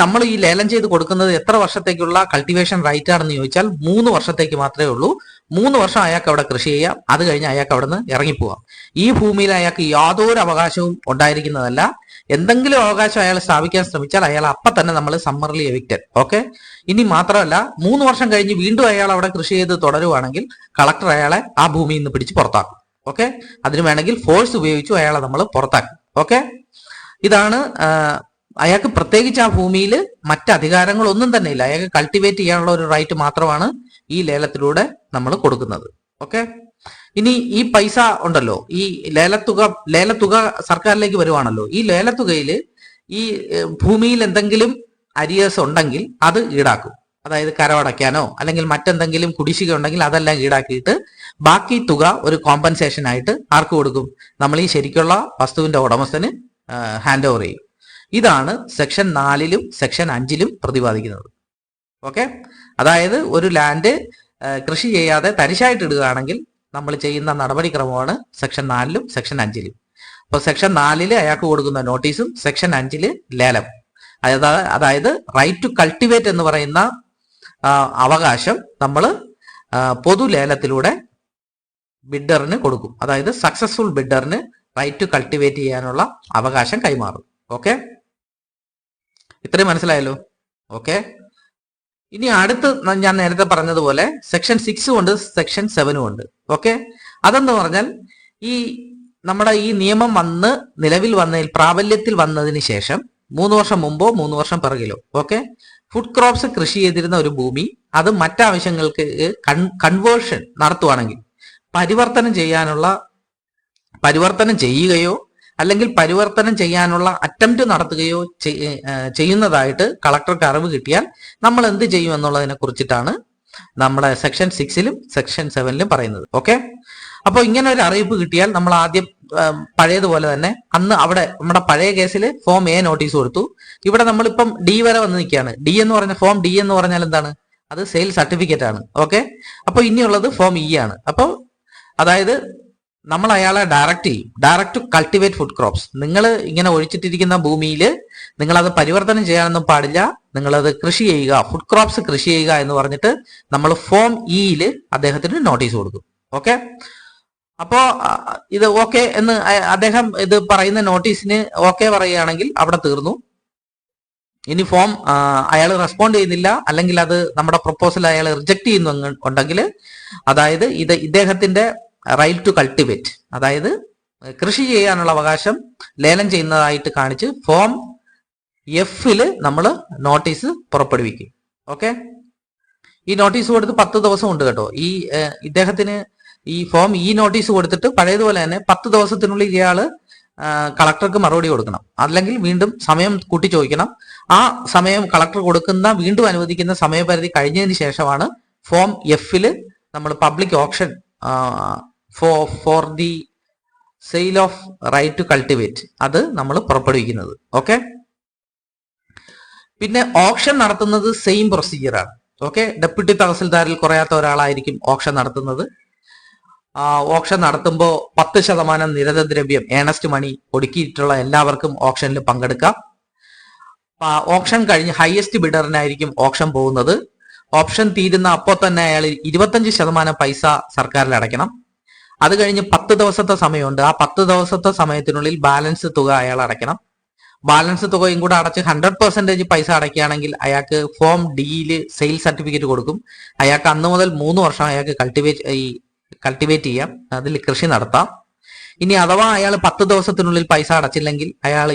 A: നമ്മൾ ഈ ലേലം ചെയ്ത് കൊടുക്കുന്നത് എത്ര വർഷത്തേക്കുള്ള കൾട്ടിവേഷൻ റൈറ്റ് ആണെന്ന് ചോദിച്ചാൽ 3 വർഷത്തേക്ക് മാത്രമേ ഉള്ളൂ. 3 വർഷം അയാൾക്ക് അവിടെ കൃഷി ചെയ്യാം, അത് കഴിഞ്ഞ് അയാൾക്ക് അവിടെ നിന്ന് ഇറങ്ങിപ്പോവാം. ഈ ഭൂമിയിൽ അയാൾക്ക് യാതൊരു അവകാശവും ഉണ്ടായിരിക്കുന്നതല്ല. എന്തെങ്കിലും അവകാശം അയാൾ സ്ഥാപിക്കാൻ ശ്രമിച്ചാൽ അയാൾ അപ്പം തന്നെ നമ്മൾ സമ്മർലി എവിക്റ്റഡ്. ഓക്കെ. ഇനി മാത്രമല്ല 3 വർഷം കഴിഞ്ഞ് വീണ്ടും അയാൾ അവിടെ കൃഷി ചെയ്ത് തുടരുവാണെങ്കിൽ കളക്ടർ അയാളെ ആ ഭൂമിയിൽ നിന്ന് പിടിച്ച് പുറത്താക്കും. ഓക്കെ. അതിന് വേണമെങ്കിൽ ഫോഴ്സ് ഉപയോഗിച്ചു അയാളെ നമ്മൾ പുറത്താക്കും. ഓക്കെ. ഇതാണ് അയാൾക്ക് പ്രത്യേകിച്ച് ആ ഭൂമിയിൽ മറ്റ് അധികാരങ്ങളൊന്നും തന്നെ ഇല്ല. അയാൾക്ക് കൾട്ടിവേറ്റ് ചെയ്യാനുള്ള ഒരു റൈറ്റ് മാത്രമാണ് ഈ ലേലത്തിലൂടെ നമ്മൾ കൊടുക്കുന്നത്. ഓക്കെ. ഇനി ഈ പൈസ ഉണ്ടല്ലോ, ഈ ലേലത്തുക സർക്കാരിലേക്ക് വരുവാണല്ലോ. ഈ ലേലത്തുകയിൽ ഈ ഭൂമിയിൽ എന്തെങ്കിലും അരിയേഴ്സ് ഉണ്ടെങ്കിൽ അത് ഈടാക്കും. അതായത് കരമടയ്ക്കാനോ അല്ലെങ്കിൽ മറ്റെന്തെങ്കിലും കുടിശ്ശിക ഉണ്ടെങ്കിൽ അതെല്ലാം ഈടാക്കിയിട്ട് ബാക്കി തുക ഒരു കോമ്പൻസേഷൻ ആയിട്ട് ആർക്ക് കൊടുക്കും? നമ്മൾ ഈ ശരിക്കുള്ള വസ്തുവിന്റെ ഉടമസ്ഥന് ഹാൻഡ് ഓവർ ചെയ്യും. ഇതാണ് സെക്ഷൻ 4-ലും സെക്ഷൻ 5-ലും പ്രതിപാദിക്കുന്നത്. ഓക്കെ. അതായത് ഒരു ലാൻഡ് കൃഷി ചെയ്യാതെ തരിശായിട്ട് ഇടുകയാണെങ്കിൽ നമ്മൾ ചെയ്യുന്ന നടപടിക്രമമാണ് സെക്ഷൻ 4-ലും സെക്ഷൻ 5-ലും. അപ്പോൾ സെക്ഷൻ 4-ല് അയാൾക്ക് കൊടുക്കുന്ന നോട്ടീസും സെക്ഷൻ 5-ല് ലേലം. അതായത് റൈറ്റ് ടു കൾട്ടിവേറ്റ് എന്ന് പറയുന്ന അവകാശം നമ്മൾ പൊതു ലേലത്തിലൂടെ ബിഡറിന് കൊടുക്കും. അതായത് സക്സസ്ഫുൾ ബിഡറിന് റൈറ്റ് ടു കൾട്ടിവേറ്റ് ചെയ്യാനുള്ള അവകാശം കൈമാറും. ഓക്കെ. ഇത്രയും മനസ്സിലായല്ലോ. ഓക്കെ. ഇനി അടുത്ത് ഞാൻ നേരത്തെ പറഞ്ഞതുപോലെ സെക്ഷൻ 6 ഉണ്ട്, സെക്ഷൻ 7 ഉണ്ട്. ഓക്കെ. അതെന്ന് പറഞ്ഞാൽ ഈ നമ്മുടെ ഈ നിയമം നിലവിൽ പ്രാബല്യത്തിൽ വന്നതിന് ശേഷം 3 വർഷം മുമ്പോ 3 വർഷം പിറകിലോ ഓക്കെ ഫുഡ് ക്രോപ്സ് കൃഷി ചെയ്തിരുന്ന ഒരു ഭൂമി അത് മറ്റാവശ്യങ്ങൾക്ക് കൺവേർഷൻ നടത്തുവാണെങ്കിൽ പരിവർത്തനം ചെയ്യുകയോ അല്ലെങ്കിൽ പരിവർത്തനം ചെയ്യാനുള്ള അറ്റംപ്റ്റ് നടത്തുകയോ ചെയ്യുന്നതായിട്ട് കളക്ടർക്ക് അറിവ് കിട്ടിയാൽ നമ്മൾ എന്ത് ചെയ്യും എന്നുള്ളതിനെ കുറിച്ചിട്ടാണ് നമ്മുടെ സെക്ഷൻ 6-ലും സെക്ഷൻ 7-ലും പറയുന്നത്. ഓക്കെ. അപ്പോൾ ഇങ്ങനെ ഒരു അറിയിപ്പ് കിട്ടിയാൽ നമ്മൾ ആദ്യം പഴയതുപോലെ തന്നെ അന്ന് അവിടെ നമ്മുടെ പഴയ കേസിൽ ഫോം എ നോട്ടീസ് കൊടുത്തു. ഇവിടെ നമ്മളിപ്പം ഡി വരെ വന്ന് നിൽക്കുകയാണ്. ഫോം ഡി എന്ന് പറഞ്ഞാൽ എന്താണ്? അത് സെയിൽ സർട്ടിഫിക്കറ്റ് ആണ്. ഓക്കെ. അപ്പോൾ ഇനിയുള്ളത് ഫോം ഇ ആണ്. അപ്പോൾ അതായത് നമ്മൾ അയാളെ direct to cultivate food crops. നിങ്ങൾ ഇങ്ങനെ ഒഴിച്ചിട്ടിരിക്കുന്ന ഭൂമിയിൽ നിങ്ങളത് പരിവർത്തനം ചെയ്യാനൊന്നും പാടില്ല, നിങ്ങളത് കൃഷി ചെയ്യുക, ഫുഡ് ക്രോപ്സ് കൃഷി ചെയ്യുക എന്ന് പറഞ്ഞിട്ട് നമ്മൾ ഫോം ഇയിൽ അദ്ദേഹത്തിന് നോട്ടീസ് കൊടുക്കും. ഓക്കെ. അപ്പോ ഇത് ഓക്കെ എന്ന് അദ്ദേഹം ഇത് പറയുന്ന നോട്ടീസിന് ഓക്കെ പറയുകയാണെങ്കിൽ അവിടെ തീർന്നു. ഇനി ഫോം അയാൾ റെസ്പോണ്ട് ചെയ്യുന്നില്ല അല്ലെങ്കിൽ അത് നമ്മുടെ പ്രപ്പോസൽ അയാൾ റിജക്ട് ചെയ്യുന്നുണ്ടെങ്കിൽ അതായത് ഇദ്ദേഹത്തിന്റെ റൈറ്റ് ടു കൾട്ടിവേറ്റ് അതായത് കൃഷി ചെയ്യാനുള്ള അവകാശം ലേലം ചെയ്യുന്നതായിട്ട് കാണിച്ച് ഫോം എഫില് നമ്മൾ നോട്ടീസ് പുറപ്പെടുവിക്കും. ഓക്കെ. ഈ നോട്ടീസ് കൊടുത്ത് 10 ദിവസം ഉണ്ട് കേട്ടോ. ഇദ്ദേഹത്തിന് ഈ ഫോം ഈ നോട്ടീസ് കൊടുത്തിട്ട് പഴയതുപോലെ തന്നെ 10 ദിവസത്തിനുള്ളിൽ ഇയാള് കളക്ടർക്ക് മറുപടി കൊടുക്കണം. അല്ലെങ്കിൽ വീണ്ടും സമയം കൂട്ടി ചോദിക്കണം. ആ സമയം കളക്ടർ വീണ്ടും അനുവദിക്കുന്ന സമയപരിധി കഴിഞ്ഞതിന് ശേഷമാണ് ഫോം എഫില് നമ്മൾ public auction for the sale of right to cultivate അത് നമ്മൾ പുറപ്പെടുവിക്കുന്നത്. ഓക്കെ. പിന്നെ ഓപ്ഷൻ നടത്തുന്നത് സെയിം പ്രൊസീജിയർ ആണ്. ഓക്കെ. ഡെപ്യൂട്ടി തഹസിൽദാരിൽ കുറയാത്ത ഒരാളായിരിക്കും ഓപ്ഷൻ നടത്തുന്നത്. ഓപ്ഷൻ നടത്തുമ്പോൾ 10% നിരതദ്രവ്യം ഏണസ്റ്റ് മണി ഒടുക്കിയിട്ടുള്ള എല്ലാവർക്കും ഓപ്ഷനിൽ പങ്കെടുക്കാം. ഓപ്ഷൻ കഴിഞ്ഞ് ഹയസ്റ്റ് ബിഡറിനായിരിക്കും ഓപ്ഷൻ പോകുന്നത്. ഓപ്ഷൻ തീരുന്ന അപ്പോൾ തന്നെ അയാൾ 25% പൈസ സർക്കാരിൽ അടയ്ക്കണം. അത് കഴിഞ്ഞ് 10 ദിവസത്തെ സമയമുണ്ട്. ആ 10 ദിവസത്തെ സമയത്തിനുള്ളിൽ ബാലൻസ് തുക അയാൾ അടയ്ക്കണം. ബാലൻസ് തുകയും കൂടെ അടച്ച് 100% പൈസ അടയ്ക്കുകയാണെങ്കിൽ അയാൾക്ക് ഫോം ഡിയിൽ സെയിൽ സർട്ടിഫിക്കറ്റ് കൊടുക്കും. അയാൾക്ക് അന്ന് മുതൽ 3 വർഷം അയാൾക്ക് കൾട്ടിവേറ്റ് ചെയ്യാം, അതിൽ കൃഷി നടത്താം. ഇനി അഥവാ അയാൾ 10 ദിവസത്തിനുള്ളിൽ പൈസ അടച്ചില്ലെങ്കിൽ അയാൾ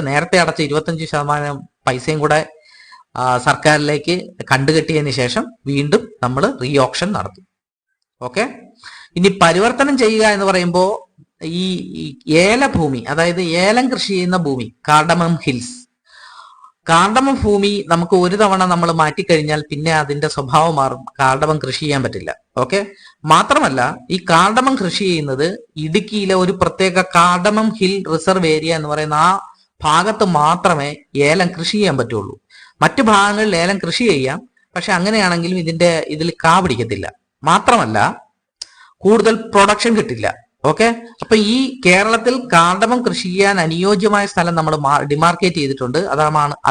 A: നേരത്തെ അടച്ച 25% പൈസയും കൂടെ സർക്കാരിലേക്ക് കണ്ടുകെട്ടിയതിന് ശേഷം വീണ്ടും നമ്മൾ റീ ഓപ്ഷൻ നടത്തും. ഓക്കെ. ഇനി പരിവർത്തനം ചെയ്യുക എന്ന് പറയുമ്പോൾ ഈ ഏലഭൂമി അതായത് ഏലം കൃഷി ചെയ്യുന്ന ഭൂമി കാർഡമം ഹിൽസ്, കാർഡമം ഭൂമി നമുക്ക് ഒരു തവണ നമ്മൾ മാറ്റിക്കഴിഞ്ഞാൽ പിന്നെ അതിന്റെ സ്വഭാവം മാറും, കാർഡമം കൃഷി ചെയ്യാൻ പറ്റില്ല. ഓക്കെ. മാത്രമല്ല ഈ കാർഡമം കൃഷി ചെയ്യുന്നത് ഇടുക്കിയിലെ ഒരു പ്രത്യേക കാർഡമം ഹിൽ റിസർവ് ഏരിയ എന്ന് പറയുന്ന ആ ഭാഗത്ത് മാത്രമേ ഏലം കൃഷി ചെയ്യാൻ പറ്റുള്ളൂ. മറ്റു ഭാഗങ്ങളിൽ ഏലം കൃഷി ചെയ്യാം, പക്ഷെ അങ്ങനെയാണെങ്കിലും ഇതിൽ കാ പിടിക്കത്തില്ല. മാത്രമല്ല കൂടുതൽ പ്രൊഡക്ഷൻ കിട്ടില്ല. ഓക്കെ. അപ്പൊ ഈ കേരളത്തിൽ കാർഡമം കൃഷി ചെയ്യാൻ അനുയോജ്യമായ സ്ഥലം നമ്മൾ ഡിമാർക്കേറ്റ് ചെയ്തിട്ടുണ്ട്.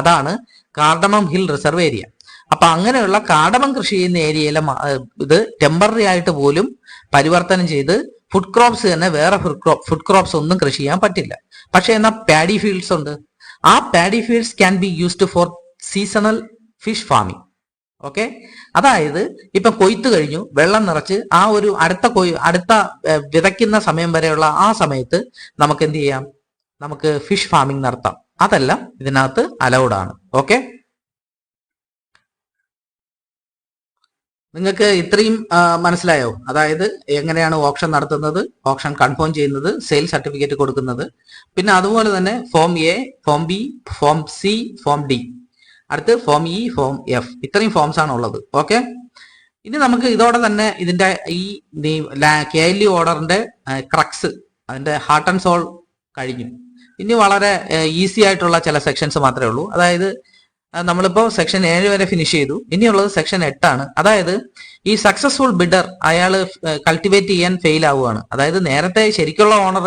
A: അതാണ് കാർഡമം ഹിൽ റിസർവ് ഏരിയ. അപ്പൊ അങ്ങനെയുള്ള കാർഡമം കൃഷി ചെയ്യുന്ന ഏരിയയിലെ ഇത് ടെമ്പററി ആയിട്ട് പോലും പരിവർത്തനം ചെയ്ത് ഫുഡ് ക്രോപ്സ് തന്നെ വേറെ ഫുഡ് ക്രോപ്സ് ഒന്നും കൃഷി ചെയ്യാൻ പറ്റില്ല. പക്ഷെ എന്നാൽ പാഡി ഫീൽഡ്സ് ഉണ്ട്. ആ paddy fields can be used for seasonal fish farming. Okay, അതായത് ഇപ്പൊ കൊയ്ത്ത് കഴിഞ്ഞു, വെള്ളം നിറച്ച് ആ ഒരു അടുത്ത വിതയ്ക്കുന്ന സമയം വരെയുള്ള ആ സമയത്ത് നമുക്ക് എന്ത് ചെയ്യാം, നമുക്ക് ഫിഷ് ഫാമിംഗ് നടത്താം. അതെല്ലാം ഇതിനകത്ത് അലൗഡ് ആണ്. ഓക്കെ, നിങ്ങൾക്ക് ഇത്രയും മനസ്സിലായോ? അതായത് എങ്ങനെയാണ് ഓപ്ഷൻ നടത്തുന്നത്, ഓപ്ഷൻ കൺഫേം ചെയ്യുന്നത്, സെയിൽ സർട്ടിഫിക്കറ്റ് കൊടുക്കുന്നത്, പിന്നെ അതുപോലെ തന്നെ form A, form B, form C, form D, അടുത്ത് ഫോം ഇ, ഫോം എഫ്, ഇത്രയും ഫോംസ് ആണ് ഉള്ളത്. ഓക്കെ, ഇനി നമുക്ക് ഇതോടെ തന്നെ ഇതിന്റെ ഈ KLU ഓർഡറിന്റെ ക്രക്സ്, അതിന്റെ ഹാർട്ട് ആൻഡ് സോൾ കഴിഞ്ഞു. ഇനി വളരെ ഈസി ആയിട്ടുള്ള ചില സെക്ഷൻസ് മാത്രമേ ഉള്ളൂ. അതായത് നമ്മളിപ്പോ സെക്ഷൻ 7 വരെ ഫിനിഷ് ചെയ്തു. ഇനിയുള്ളത് സെക്ഷൻ 8 ആണ്. അതായത് ഈ സക്സസ്ഫുൾ ബിഡർ അയാൾ കൾട്ടിവേറ്റ് ചെയ്യാൻ ഫെയിൽ ആവുകയാണ്. അതായത് നേരത്തെ ശരിക്കുള്ള ഓണർ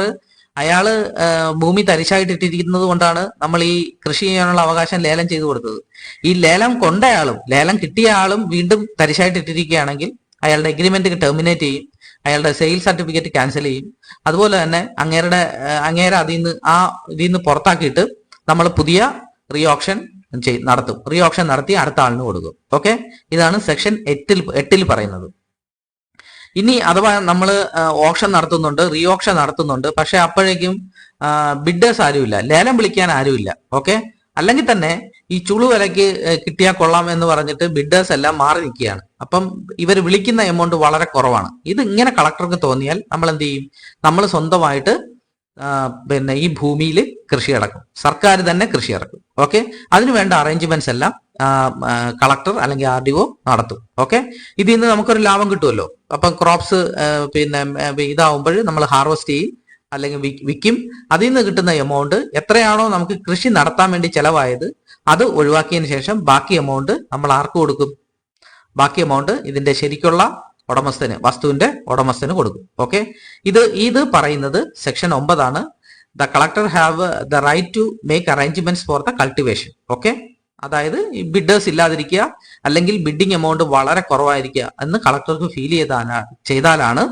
A: അയാള് ഭൂമി തരിശായിട്ടിട്ടിരിക്കുന്നത് കൊണ്ടാണ് നമ്മൾ ഈ കൃഷി ചെയ്യാനുള്ള അവകാശം ലേലം ചെയ്തു കൊടുത്തത്. ഈ ലേലം കൊണ്ടയാളും ലേലം കിട്ടിയ ആളും വീണ്ടും തരിശായിട്ടിട്ടിരിക്കുകയാണെങ്കിൽ അയാളുടെ എഗ്രിമെന്റ് ടെർമിനേറ്റ് ചെയ്യും, അയാളുടെ സെയിൽ സർട്ടിഫിക്കറ്റ് ക്യാൻസൽ ചെയ്യും. അതുപോലെ തന്നെ അങ്ങേരെ ഇതിൽ നിന്ന് പുറത്താക്കിയിട്ട് നമ്മൾ പുതിയ റീ ഓപ്ഷൻ നടത്തും. റീ ഓപ്ഷൻ നടത്തി അടുത്ത ആളിന് കൊടുക്കും. ഓക്കെ, ഇതാണ് സെക്ഷൻ 8 പറയുന്നത്. ഇനി അഥവാ നമ്മൾ ഓപ്ഷൻ നടത്തുന്നുണ്ട്, റീ ഓപ്ഷൻ നടത്തുന്നുണ്ട്, പക്ഷെ അപ്പോഴേക്കും ബിഡേഴ്സ് ആരുമില്ല, ലേലം വിളിക്കാൻ ആരുമില്ല. ഓക്കെ, അല്ലെങ്കിൽ തന്നെ ഈ ചുളു വിലയ്ക്ക് കിട്ടിയാൽ കൊള്ളാം എന്ന് പറഞ്ഞിട്ട് ബിഡേഴ്സ് എല്ലാം മാറി നിൽക്കുകയാണ്. അപ്പം ഇവർ വിളിക്കുന്ന എമൗണ്ട് വളരെ കുറവാണ്. ഇത് ഇങ്ങനെ കളക്ടർക്ക് തോന്നിയാൽ നമ്മൾ എന്ത് ചെയ്യും, നമ്മൾ സ്വന്തമായിട്ട് പിന്നെ ഈ ഭൂമിയിൽ കൃഷി ഇറക്കും, സർക്കാർ തന്നെ കൃഷി ഇറക്കും. ഓക്കെ, അതിനു വേണ്ട അറേഞ്ച്മെന്റ്സ് എല്ലാം കളക്ടർ അല്ലെങ്കിൽ RDO നടത്തും. ഓക്കെ, ഇതിൽ നിന്ന് നമുക്കൊരു ലാഭം കിട്ടുമല്ലോ. അപ്പം ക്രോപ്സ് പിന്നെ ഇതാവുമ്പോൾ നമ്മൾ ഹാർവെസ്റ്റ് ചെയ്യും അല്ലെങ്കിൽ വിൽക്കും. അതിൽ നിന്ന് കിട്ടുന്ന എമൗണ്ട് എത്രയാണോ നമുക്ക് കൃഷി നടത്താൻ വേണ്ടി ചെലവായത് അത് ഒഴിവാക്കിയതിന് ശേഷം ബാക്കി എമൗണ്ട് നമ്മൾ ആർക്ക് കൊടുക്കും, ബാക്കി എമൗണ്ട് ഇതിന്റെ ശരിക്കുള്ള ഉടമസ്ഥന്, വസ്തുവിന്റെ ഉടമസ്ഥന് കൊടുക്കും. ഓക്കെ, ഇത് പറയുന്നത് സെക്ഷൻ 9 ആണ്. The collector have the right to make arrangements for the cultivation. Okay, അതായത് ഈ ബിഡേഴ്സ് ഇല്ലാതിരിക്കുക അല്ലെങ്കിൽ ബിഡിങ് എമൗണ്ട് വളരെ കുറവായിരിക്കുക എന്ന് കളക്ടർക്ക് ഫീൽ ചെയ്താലാണ്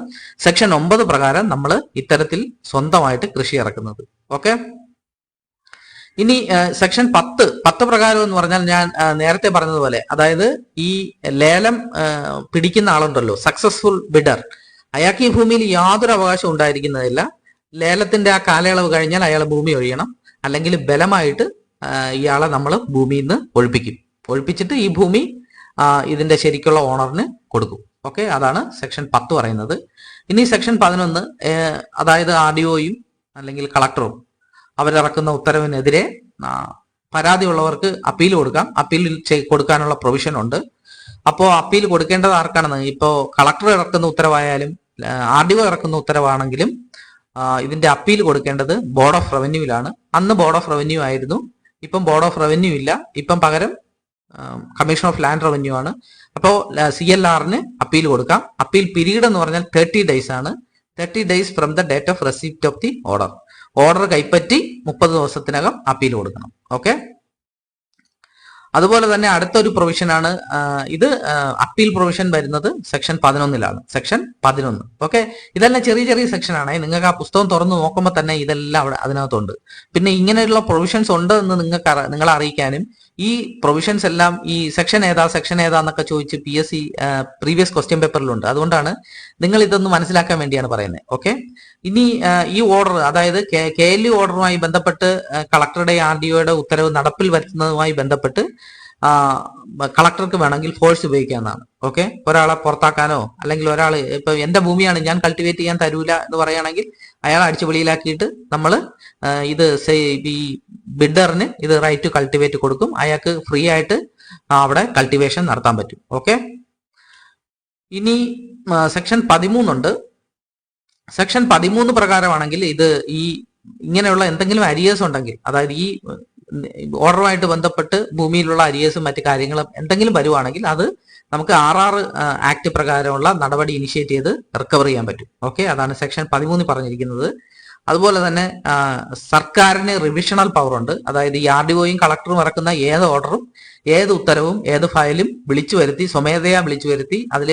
A: സെക്ഷൻ 9 പ്രകാരം നമ്മൾ ഇത്തരത്തിൽ സ്വന്തമായിട്ട് കൃഷി ഇറക്കുന്നത്. ഓക്കെ, ഇനി സെക്ഷൻ 10 പ്രകാരം എന്ന് പറഞ്ഞാൽ ഞാൻ നേരത്തെ പറഞ്ഞതുപോലെ, അതായത് ഈ ലേലം പിടിക്കുന്ന ആളുണ്ടല്ലോ, സക്സസ്ഫുൾ ബിഡർ, അയാൾക്ക് ഈ ഭൂമിയിൽ യാതൊരു അവകാശം ഉണ്ടായിരിക്കുന്നതില്ല. ലേലത്തിന്റെ ആ കാലയളവ് കഴിഞ്ഞാൽ അയാൾ ഭൂമി ഒഴിയണം, അല്ലെങ്കിൽ ബലമായിട്ട് ഇയാളെ നമ്മൾ ഭൂമിയിൽ നിന്ന് ഒഴിപ്പിച്ചിട്ട് ഈ ഭൂമി ഇതിന്റെ ശരിക്കുള്ള ഓണറിന് കൊടുക്കും. ഓക്കെ, അതാണ് സെക്ഷൻ 10 പറയുന്നത്. ഇനി സെക്ഷൻ 11, അതായത് RDOയും അല്ലെങ്കിൽ കളക്ടറും അവരിറക്കുന്ന ഉത്തരവിനെതിരെ പരാതിയുള്ളവർക്ക് അപ്പീൽ കൊടുക്കാം. അപ്പീൽ കൊടുക്കാനുള്ള പ്രൊവിഷൻ ഉണ്ട്. അപ്പോൾ അപ്പീൽ കൊടുക്കേണ്ടത് ആർക്കാണെന്ന്, ഇപ്പോൾ കളക്ടർ ഇറക്കുന്ന ഉത്തരവായാലും RDO ഇറക്കുന്ന ഉത്തരവാണെങ്കിലും ഇതിന്റെ അപ്പീൽ കൊടുക്കേണ്ടത് ബോർഡ് ഓഫ് റവന്യൂവിലാണ്. അന്ന് ബോർഡ് ഓഫ് റവന്യൂ ആയിരുന്നു, ഇപ്പം ബോർഡ് ഓഫ് റവന്യൂ ഇല്ല, ഇപ്പം പകരം കമ്മീഷൻ ഓഫ് ലാൻഡ് റവന്യൂ ആണ്. അപ്പോൾ CLRന് അപ്പീൽ കൊടുക്കാം. അപ്പീൽ പീരീഡ് എന്ന് പറഞ്ഞാൽ 30 days ആണ്. 30 days from the date of receipt of the order. Order കൈപ്പറ്റി 30 ദിവസത്തിനകം അപ്പീൽ കൊടുക്കണം. ഓക്കെ, അതുപോലെ തന്നെ അടുത്തൊരു പ്രൊവിഷനാണ് ഇത്, അപ്പീൽ പ്രൊവിഷൻ വരുന്നത് സെക്ഷൻ 11 സെക്ഷൻ 11. ഓക്കെ, ഇതെല്ലാം ചെറിയ ചെറിയ സെക്ഷൻ ആണ്. നിങ്ങൾക്ക് ആ പുസ്തകം തുറന്ന് നോക്കുമ്പോൾ തന്നെ ഇതെല്ലാം അതിനകത്തുണ്ട്. പിന്നെ ഇങ്ങനെയുള്ള പ്രൊവിഷൻസ് ഉണ്ട് എന്ന് നിങ്ങളെ അറിയിക്കാനും, ഈ പ്രൊവിഷൻസ് എല്ലാം ഈ സെക്ഷൻ ഏതാ എന്നൊക്കെ ചോദിച്ച് PSC പ്രീവിയസ് ക്വസ്റ്റ്യൻ പേപ്പറിലുണ്ട്. അതുകൊണ്ടാണ് നിങ്ങൾ ഇതൊന്ന് മനസ്സിലാക്കാൻ വേണ്ടിയാണ് പറയുന്നത്. ഓക്കെ, ഇനി ഈ ഓർഡർ, അതായത് KLU ഓർഡറുമായി ബന്ധപ്പെട്ട് കളക്ടറുടെ RDOയുടെ ഉത്തരവ് നടപ്പിൽ വരുത്തുന്നതുമായി ബന്ധപ്പെട്ട് കളക്ടർക്ക് വേണമെങ്കിൽ ഫോഴ്സ് ഉപയോഗിക്കാവുന്നതാണ്. ഓക്കെ, ഒരാളെ പുറത്താക്കാനോ അല്ലെങ്കിൽ ഒരാൾ ഇപ്പൊ എന്റെ ഭൂമിയാണ് ഞാൻ കൾട്ടിവേറ്റ് ചെയ്യാൻ തരൂല എന്ന് പറയുകയാണെങ്കിൽ അയാളെ അടിച്ചു വെളിയിലാക്കിയിട്ട് നമ്മൾ ഇത് ഈ ബിഡറിന് ഇത് റൈറ്റ് ടു കൾട്ടിവേറ്റ് കൊടുക്കും. അയാൾക്ക് ഫ്രീ ആയിട്ട് അവിടെ കൾട്ടിവേഷൻ നടത്താൻ പറ്റും. ഓക്കെ, ഇനി സെക്ഷൻ 13 ഉണ്ട്. സെക്ഷൻ 13 പ്രകാരമാണെങ്കിൽ ഇത് ഈ ഇങ്ങനെയുള്ള എന്തെങ്കിലും അരിയേഴ്സ് ഉണ്ടെങ്കിൽ, അതായത് ഈ ഓർഡറുമായിട്ട് ബന്ധപ്പെട്ട് ഭൂമിയിലുള്ള അരിയേഴ്സും മറ്റു കാര്യങ്ങളും എന്തെങ്കിലും വരുവാണെങ്കിൽ അത് നമുക്ക് RR ആക്ട് പ്രകാരമുള്ള നടപടി ഇനിഷ്യേറ്റ് ചെയ്ത് റിക്കവർ ചെയ്യാൻ പറ്റും. ഓക്കെ, അതാണ് സെക്ഷൻ 13 പറഞ്ഞിരിക്കുന്നത്. അതുപോലെ തന്നെ സർക്കാരിന് റിവിഷണൽ പവർ ഉണ്ട്. അതായത് ഈ RDOയും കളക്ടറും ഇറക്കുന്ന ഏത് ഓർഡറും ഏത് ഉത്തരവും ഏത് ഫയലും വിളിച്ചു വരുത്തി, സ്വമേധയാ വിളിച്ചു വരുത്തി അതിൽ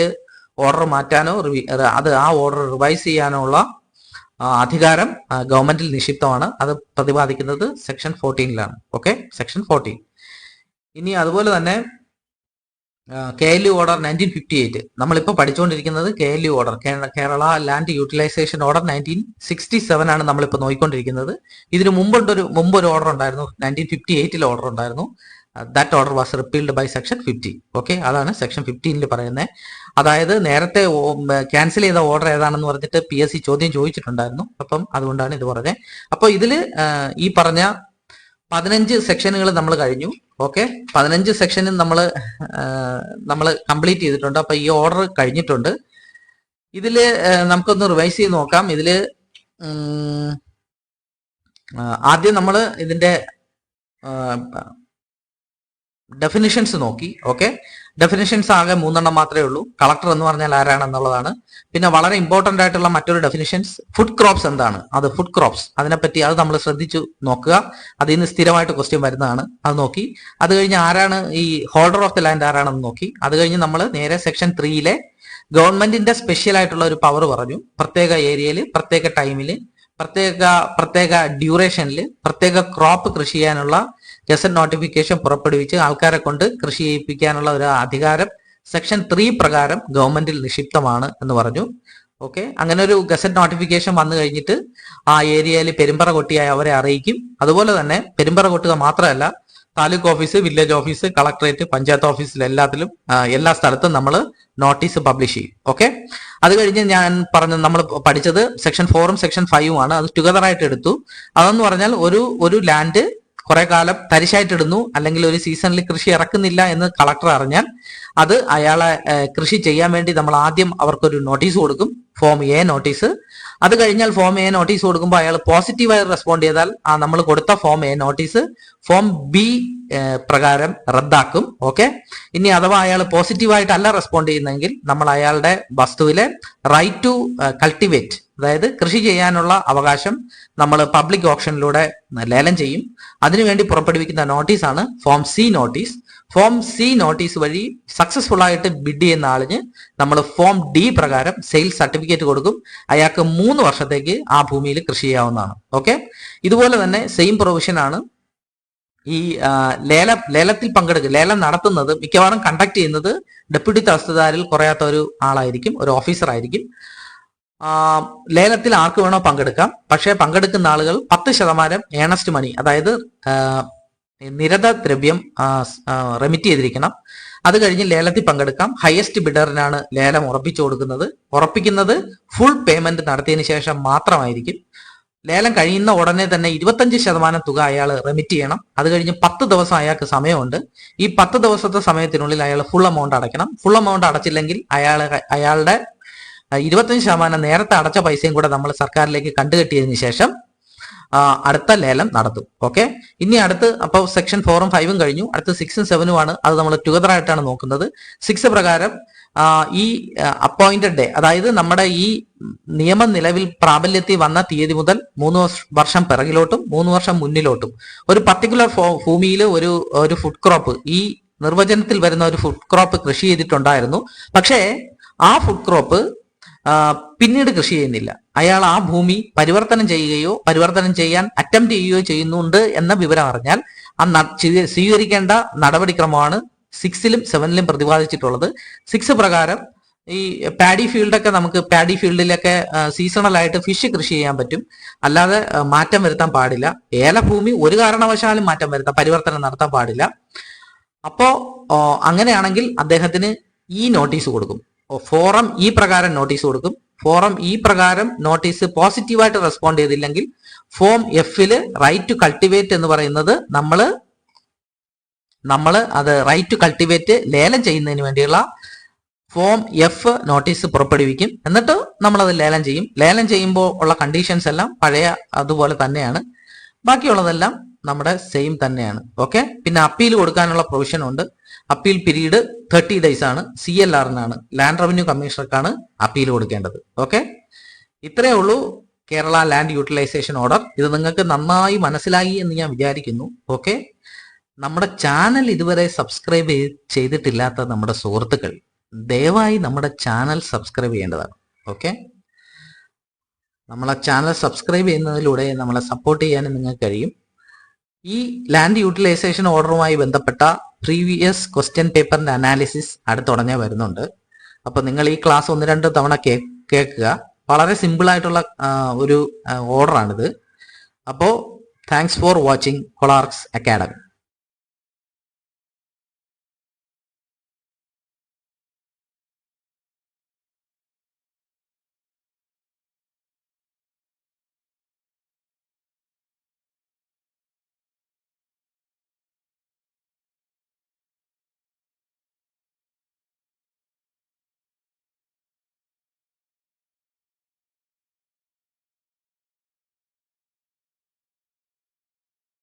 A: ഓർഡർ മാറ്റാനോ ആ ഓർഡർ റിവൈസ് ചെയ്യാനോ ഉള്ള അധികാരം ഗവൺമെന്റിൽ നിക്ഷിപ്തമാണ്. അത് പ്രതിപാദിക്കുന്നത് സെക്ഷൻ 14ലാണ്. Okay, section 14. ഇനി അതുപോലെ തന്നെ KLU ഓർഡർ 1958 നമ്മളിപ്പോൾ പഠിച്ചുകൊണ്ടിരിക്കുന്നത് KLU order, Kerala land utilisation order 1967 ആണ് നമ്മളിപ്പോൾ നോക്കിക്കൊണ്ടിരിക്കുന്നത്. ഇതിന് മുമ്പൊരു ഓർഡർ ഉണ്ടായിരുന്നു, 1958 ഓർഡർ ഉണ്ടായിരുന്നു. That order was repealed by section 50. Okay, അതാണ് സെക്ഷൻ 15 പറയുന്നത്. അതായത് നേരത്തെ ക്യാൻസൽ ചെയ്ത ഓർഡർ ഏതാണെന്ന് പറഞ്ഞിട്ട് PSC ചോദ്യം ചോദിച്ചിട്ടുണ്ടായിരുന്നു. അപ്പം അതുകൊണ്ടാണ് ഇത് പറഞ്ഞത്. അപ്പോൾ ഇതിൽ ഈ പറഞ്ഞ 15 സെക്ഷനുകൾ നമ്മൾ കഴിഞ്ഞു. ഓക്കെ, 15 സെക്ഷനും നമ്മൾ കംപ്ലീറ്റ് ചെയ്തിട്ടുണ്ട്. അപ്പൊ ഈ ഓർഡർ കഴിഞ്ഞിട്ടുണ്ട്. ഇതില് നമുക്കൊന്ന് റിവൈസ് ചെയ്ത് നോക്കാം. ഇതില് ആദ്യം നമ്മൾ ഇതിന്റെ ഡെഫിനിഷൻസ് നോക്കി. ഓക്കെ, ഡെഫിനിഷൻസ് ആകെ 3 മാത്രമേ ഉള്ളൂ. കളക്ടർ എന്ന് പറഞ്ഞാൽ ആരാണെന്നുള്ളതാണ്. പിന്നെ വളരെ ഇമ്പോർട്ടന്റ് ആയിട്ടുള്ള മറ്റൊരു ഡെഫിനിഷൻസ്, ഫുഡ് ക്രോപ്സ് എന്താണ്, അത് ഫുഡ് ക്രോപ്സ് അതിനെപ്പറ്റി അത് നമ്മൾ ശ്രദ്ധിച്ചു നോക്കുക. അതിൽ നിന്ന് സ്ഥിരമായിട്ട് ക്വസ്റ്റ്യൻ വരുന്നതാണ്. അത് നോക്കി. അത് കഴിഞ്ഞ് ആരാണ് ഈ ഹോൾഡർ ഓഫ് ദി ലാൻഡ് ആരാണെന്ന് നോക്കി. അത് കഴിഞ്ഞ് നമ്മൾ നേരെ സെക്ഷൻ 3 ഗവൺമെന്റിന്റെ സ്പെഷ്യൽ ആയിട്ടുള്ള ഒരു പവർ പറഞ്ഞു. പ്രത്യേക ഏരിയയിൽ, പ്രത്യേക ടൈമിൽ, പ്രത്യേക ഡ്യൂറേഷനിൽ പ്രത്യേക ക്രോപ്പ് കൃഷി ചെയ്യാനുള്ള ഗസറ്റ് നോട്ടിഫിക്കേഷൻ പുറപ്പെടുവിച്ച് ആൾക്കാരെ കൊണ്ട് കൃഷി ചെയ്യിപ്പിക്കാനുള്ള ഒരു അധികാരം സെക്ഷൻ 3 പ്രകാരം ഗവൺമെന്റിൽ നിക്ഷിപ്തമാണ് എന്ന് പറഞ്ഞു. ഓക്കെ, അങ്ങനെ ഒരു ഗസറ്റ് നോട്ടിഫിക്കേഷൻ വന്നു കഴിഞ്ഞിട്ട് ആ ഏരിയയിൽ പെരുമ്പറ കൊട്ടിയായി അവരെ അറിയിക്കും. അതുപോലെ തന്നെ പെരുമ്പറ കൊട്ടുക മാത്രമല്ല, taluk office, village office, collectorate, panchayat ഓഫീസിൽ എല്ലാ സ്ഥലത്തും നമ്മൾ നോട്ടീസ് പബ്ലിഷ് ചെയ്യും. ഓക്കെ, അത് കഴിഞ്ഞ് ഞാൻ നമ്മൾ പഠിച്ചത് സെക്ഷൻ 4ഉം സെക്ഷൻ 5ഉം ആണ്. അത് ടുഗദർ ആയിട്ട് എടുത്തു. അതെന്ന് പറഞ്ഞാൽ ഒരു ലാൻഡ് കുറെ കാലം തരിശായിട്ടിടുന്നു, അല്ലെങ്കിൽ ഒരു സീസണിൽ കൃഷി ഇറക്കുന്നില്ല എന്ന് കളക്ടർ അറിഞ്ഞാൽ അത് അയാളെ കൃഷി ചെയ്യാൻ വേണ്ടി നമ്മൾ ആദ്യം അവർക്കൊരു നോട്ടീസ് കൊടുക്കും, ഫോം എ നോട്ടീസ്. അത് കഴിഞ്ഞാൽ ഫോം എ നോട്ടീസ് കൊടുക്കുമ്പോൾ അയാൾ പോസിറ്റീവായി റെസ്പോണ്ട് ചെയ്താൽ നമ്മൾ കൊടുത്ത form A notice form B പ്രകാരം റദ്ദാക്കും. ഓക്കെ, ഇനി അഥവാ അയാൾ പോസിറ്റീവായിട്ടല്ല റെസ്പോണ്ട് ചെയ്യുന്നതെങ്കിൽ നമ്മൾ അയാളുടെ വസ്തുവിലെ റൈറ്റ് ടു കൾട്ടിവേറ്റ്, അതായത് കൃഷി ചെയ്യാനുള്ള അവകാശം നമ്മൾ പബ്ലിക് ഓപ്ഷനിലൂടെ ലേലം ചെയ്യും. അതിനുവേണ്ടി പുറപ്പെടുവിക്കുന്ന നോട്ടീസാണ് form C notice. Form C notice വഴി സക്സസ്ഫുൾ ആയിട്ട് ബിഡ് ചെയ്യുന്ന ആളിന് നമ്മൾ ഫോം ഡി പ്രകാരം സെയിൽസ് സർട്ടിഫിക്കറ്റ് കൊടുക്കും. അയാൾക്ക് 3 വർഷത്തേക്ക് ആ ഭൂമിയിൽ കൃഷി ചെയ്യാവുന്നതാണ്. ഓക്കെ, ഇതുപോലെ തന്നെ സെയിം പ്രൊവിഷൻ ആണ് ഈ ലേലത്തിൽ ലേലം നടത്തുന്നത് മിക്കവാറും കണ്ടക്ട് ചെയ്യുന്നത് ഡെപ്യൂട്ടി തഹസിൽദാരിൽ കുറയാത്ത ഒരു ആളായിരിക്കും, ഒരു ഓഫീസർ ആയിരിക്കും. ലേലത്തിൽ ആർക്ക് വേണോ പങ്കെടുക്കാം. പക്ഷേ പങ്കെടുക്കുന്ന ആളുകൾ 10% ഏണസ്റ്റ് മണി, അതായത് നിരത ദ്രവ്യം റെമിറ്റ് ചെയ്തിരിക്കണം. അത് കഴിഞ്ഞ് ലേലത്തിൽ പങ്കെടുക്കാം. ഹയസ്റ്റ് ബിഡറിനാണ് ലേലം ഉറപ്പിക്കുന്നത് ഫുൾ പേയ്മെന്റ് നടത്തിയതിനു ശേഷം മാത്രമായിരിക്കും. ലേലം കഴിയുന്ന ഉടനെ തന്നെ 25% തുക അയാൾ റെമിറ്റ് ചെയ്യണം. അത് കഴിഞ്ഞ് 10 ദിവസം അയാൾക്ക് സമയമുണ്ട്. ഈ 10 ദിവസത്തെ സമയത്തിനുള്ളിൽ അയാൾ ഫുൾ എമൗണ്ട് അടയ്ക്കണം. ഫുൾ എമൗണ്ട് അടച്ചില്ലെങ്കിൽ അയാളുടെ 25% നേരത്തെ അടച്ച പൈസയും കൂടെ നമ്മൾ സർക്കാരിലേക്ക് കണ്ടുകെട്ടിയതിനു ശേഷം അടുത്ത ലേലം നടത്തും. ഓക്കെ, ഇനി അപ്പോൾ സെക്ഷൻ 4ഉം 5ഉം കഴിഞ്ഞു. അടുത്ത് 6ഉം 7ഉം ആണ്. അത് നമ്മൾ ടുഗദർ ആയിട്ടാണ് നോക്കുന്നത്. 6 പ്രകാരം ഈ അപ്പോയിന്റഡ് ഡേ, അതായത് നമ്മുടെ ഈ നിയമം നിലവിൽ പ്രാബല്യത്തിൽ വന്ന തീയതി മുതൽ 3 വർഷം പിറകിലോട്ടും 3 വർഷം മുന്നിലോട്ടും ഒരു പർട്ടിക്കുലർ ഭൂമിയിൽ ഒരു ഫുഡ് ക്രോപ്പ്, ഈ നിർവചനത്തിൽ വരുന്ന ഒരു ഫുഡ് ക്രോപ്പ് കൃഷി ചെയ്തിട്ടുണ്ടായിരുന്നു. പക്ഷേ ആ ഫുഡ് ക്രോപ്പ് പിന്നീട് കൃഷി ചെയ്യുന്നില്ല. അയാൾ ആ ഭൂമി പരിവർത്തനം ചെയ്യാൻ അറ്റംപ്റ്റ് ചെയ്യുകയോ ചെയ്യുന്നുണ്ട് എന്ന വിവരം അറിഞ്ഞാൽ സ്വീകരിക്കേണ്ട നടപടിക്രമമാണ് 6ലും 7ലും പ്രതിപാദിച്ചിട്ടുള്ളത്. 6 പ്രകാരം ഈ പാഡി ഫീൽഡിലൊക്കെ സീസണൽ ആയിട്ട് ഫിഷ് കൃഷി ചെയ്യാൻ പറ്റും, അല്ലാതെ മാറ്റം വരുത്താൻ പാടില്ല. ഏലഭൂമി ഒരു കാരണവശാലും പരിവർത്തനം നടത്താൻ പാടില്ല. അപ്പോ അങ്ങനെയാണെങ്കിൽ അദ്ദേഹത്തിന് ഈ നോട്ടീസ് കൊടുക്കും. ഫോറം ഈ പ്രകാരം നോട്ടീസ് കൊടുക്കും. ഫോറം ഈ പ്രകാരം നോട്ടീസ് പോസിറ്റീവായിട്ട് റെസ്പോണ്ട് ചെയ്തില്ലെങ്കിൽ ഫോം എഫില് റൈറ്റ് ടു കൾട്ടിവേറ്റ് എന്ന് പറയുന്നത് നമ്മൾ അത് റൈറ്റ് ടു കൾട്ടിവേറ്റ് ലേലം ചെയ്യുന്നതിന് വേണ്ടിയുള്ള ഫോം എഫ് നോട്ടീസ് പുറപ്പെടുവിക്കും. എന്നിട്ട് നമ്മളത് ലേലം ചെയ്യും. ലേലം ചെയ്യുമ്പോൾ ഉള്ള കണ്ടീഷൻസ് എല്ലാം പഴയ അതുപോലെ തന്നെയാണ്. ബാക്കിയുള്ളതെല്ലാം നമ്മുടെ സെയിം തന്നെയാണ്. ഓക്കെ, പിന്നെ അപ്പീൽ കൊടുക്കാനുള്ള പ്രൊവിഷൻ ഉണ്ട്. അപ്പീൽ പീരീഡ് 30 days ആണ്. CLR-നാണ്, ലാൻഡ് റവന്യൂ കമ്മീഷണർക്കാണ് അപ്പീൽ കൊടുക്കേണ്ടത്. ഓക്കെ, ഇത്രയേ ഉള്ളൂ കേരള ലാൻഡ് യൂട്ടിലൈസേഷൻ ഓർഡർ. ഇത് നിങ്ങൾക്ക് നന്നായി മനസ്സിലായി എന്ന് ഞാൻ വിചാരിക്കുന്നു. ഓക്കെ, നമ്മുടെ ചാനൽ ഇതുവരെ സബ്സ്ക്രൈബ് ചെയ്തിട്ടില്ലാത്ത നമ്മുടെ സുഹൃത്തുക്കൾ ദയവായി നമ്മുടെ ചാനൽ സബ്സ്ക്രൈബ് ചെയ്യേണ്ടതാണ്. ഓക്കെ, നമ്മളെ ചാനൽ സബ്സ്ക്രൈബ് ചെയ്യുന്നതിലൂടെ നമ്മളെ സപ്പോർട്ട് ചെയ്യാനും നിങ്ങൾക്ക് കഴിയും. ഈ ലാൻഡ് യൂട്ടിലൈസേഷൻ ഓർഡറുമായി ബന്ധപ്പെട്ട പ്രീവിയസ് ക്വസ്റ്റ്യൻ പേപ്പറിന്റെ അനാലിസിസ് അടുത്തുടനെ വരുന്നുണ്ട്. അപ്പോൾ നിങ്ങൾ ഈ ക്ലാസ് 1-2 തവണ കേൾക്കുക. വളരെ സിമ്പിൾ ആയിട്ടുള്ള ഒരു ഓർഡറാണിത്. അപ്പോൾ താങ്ക്സ് ഫോർ വാച്ചിങ് കൊളാർക്സ് അക്കാഡമി.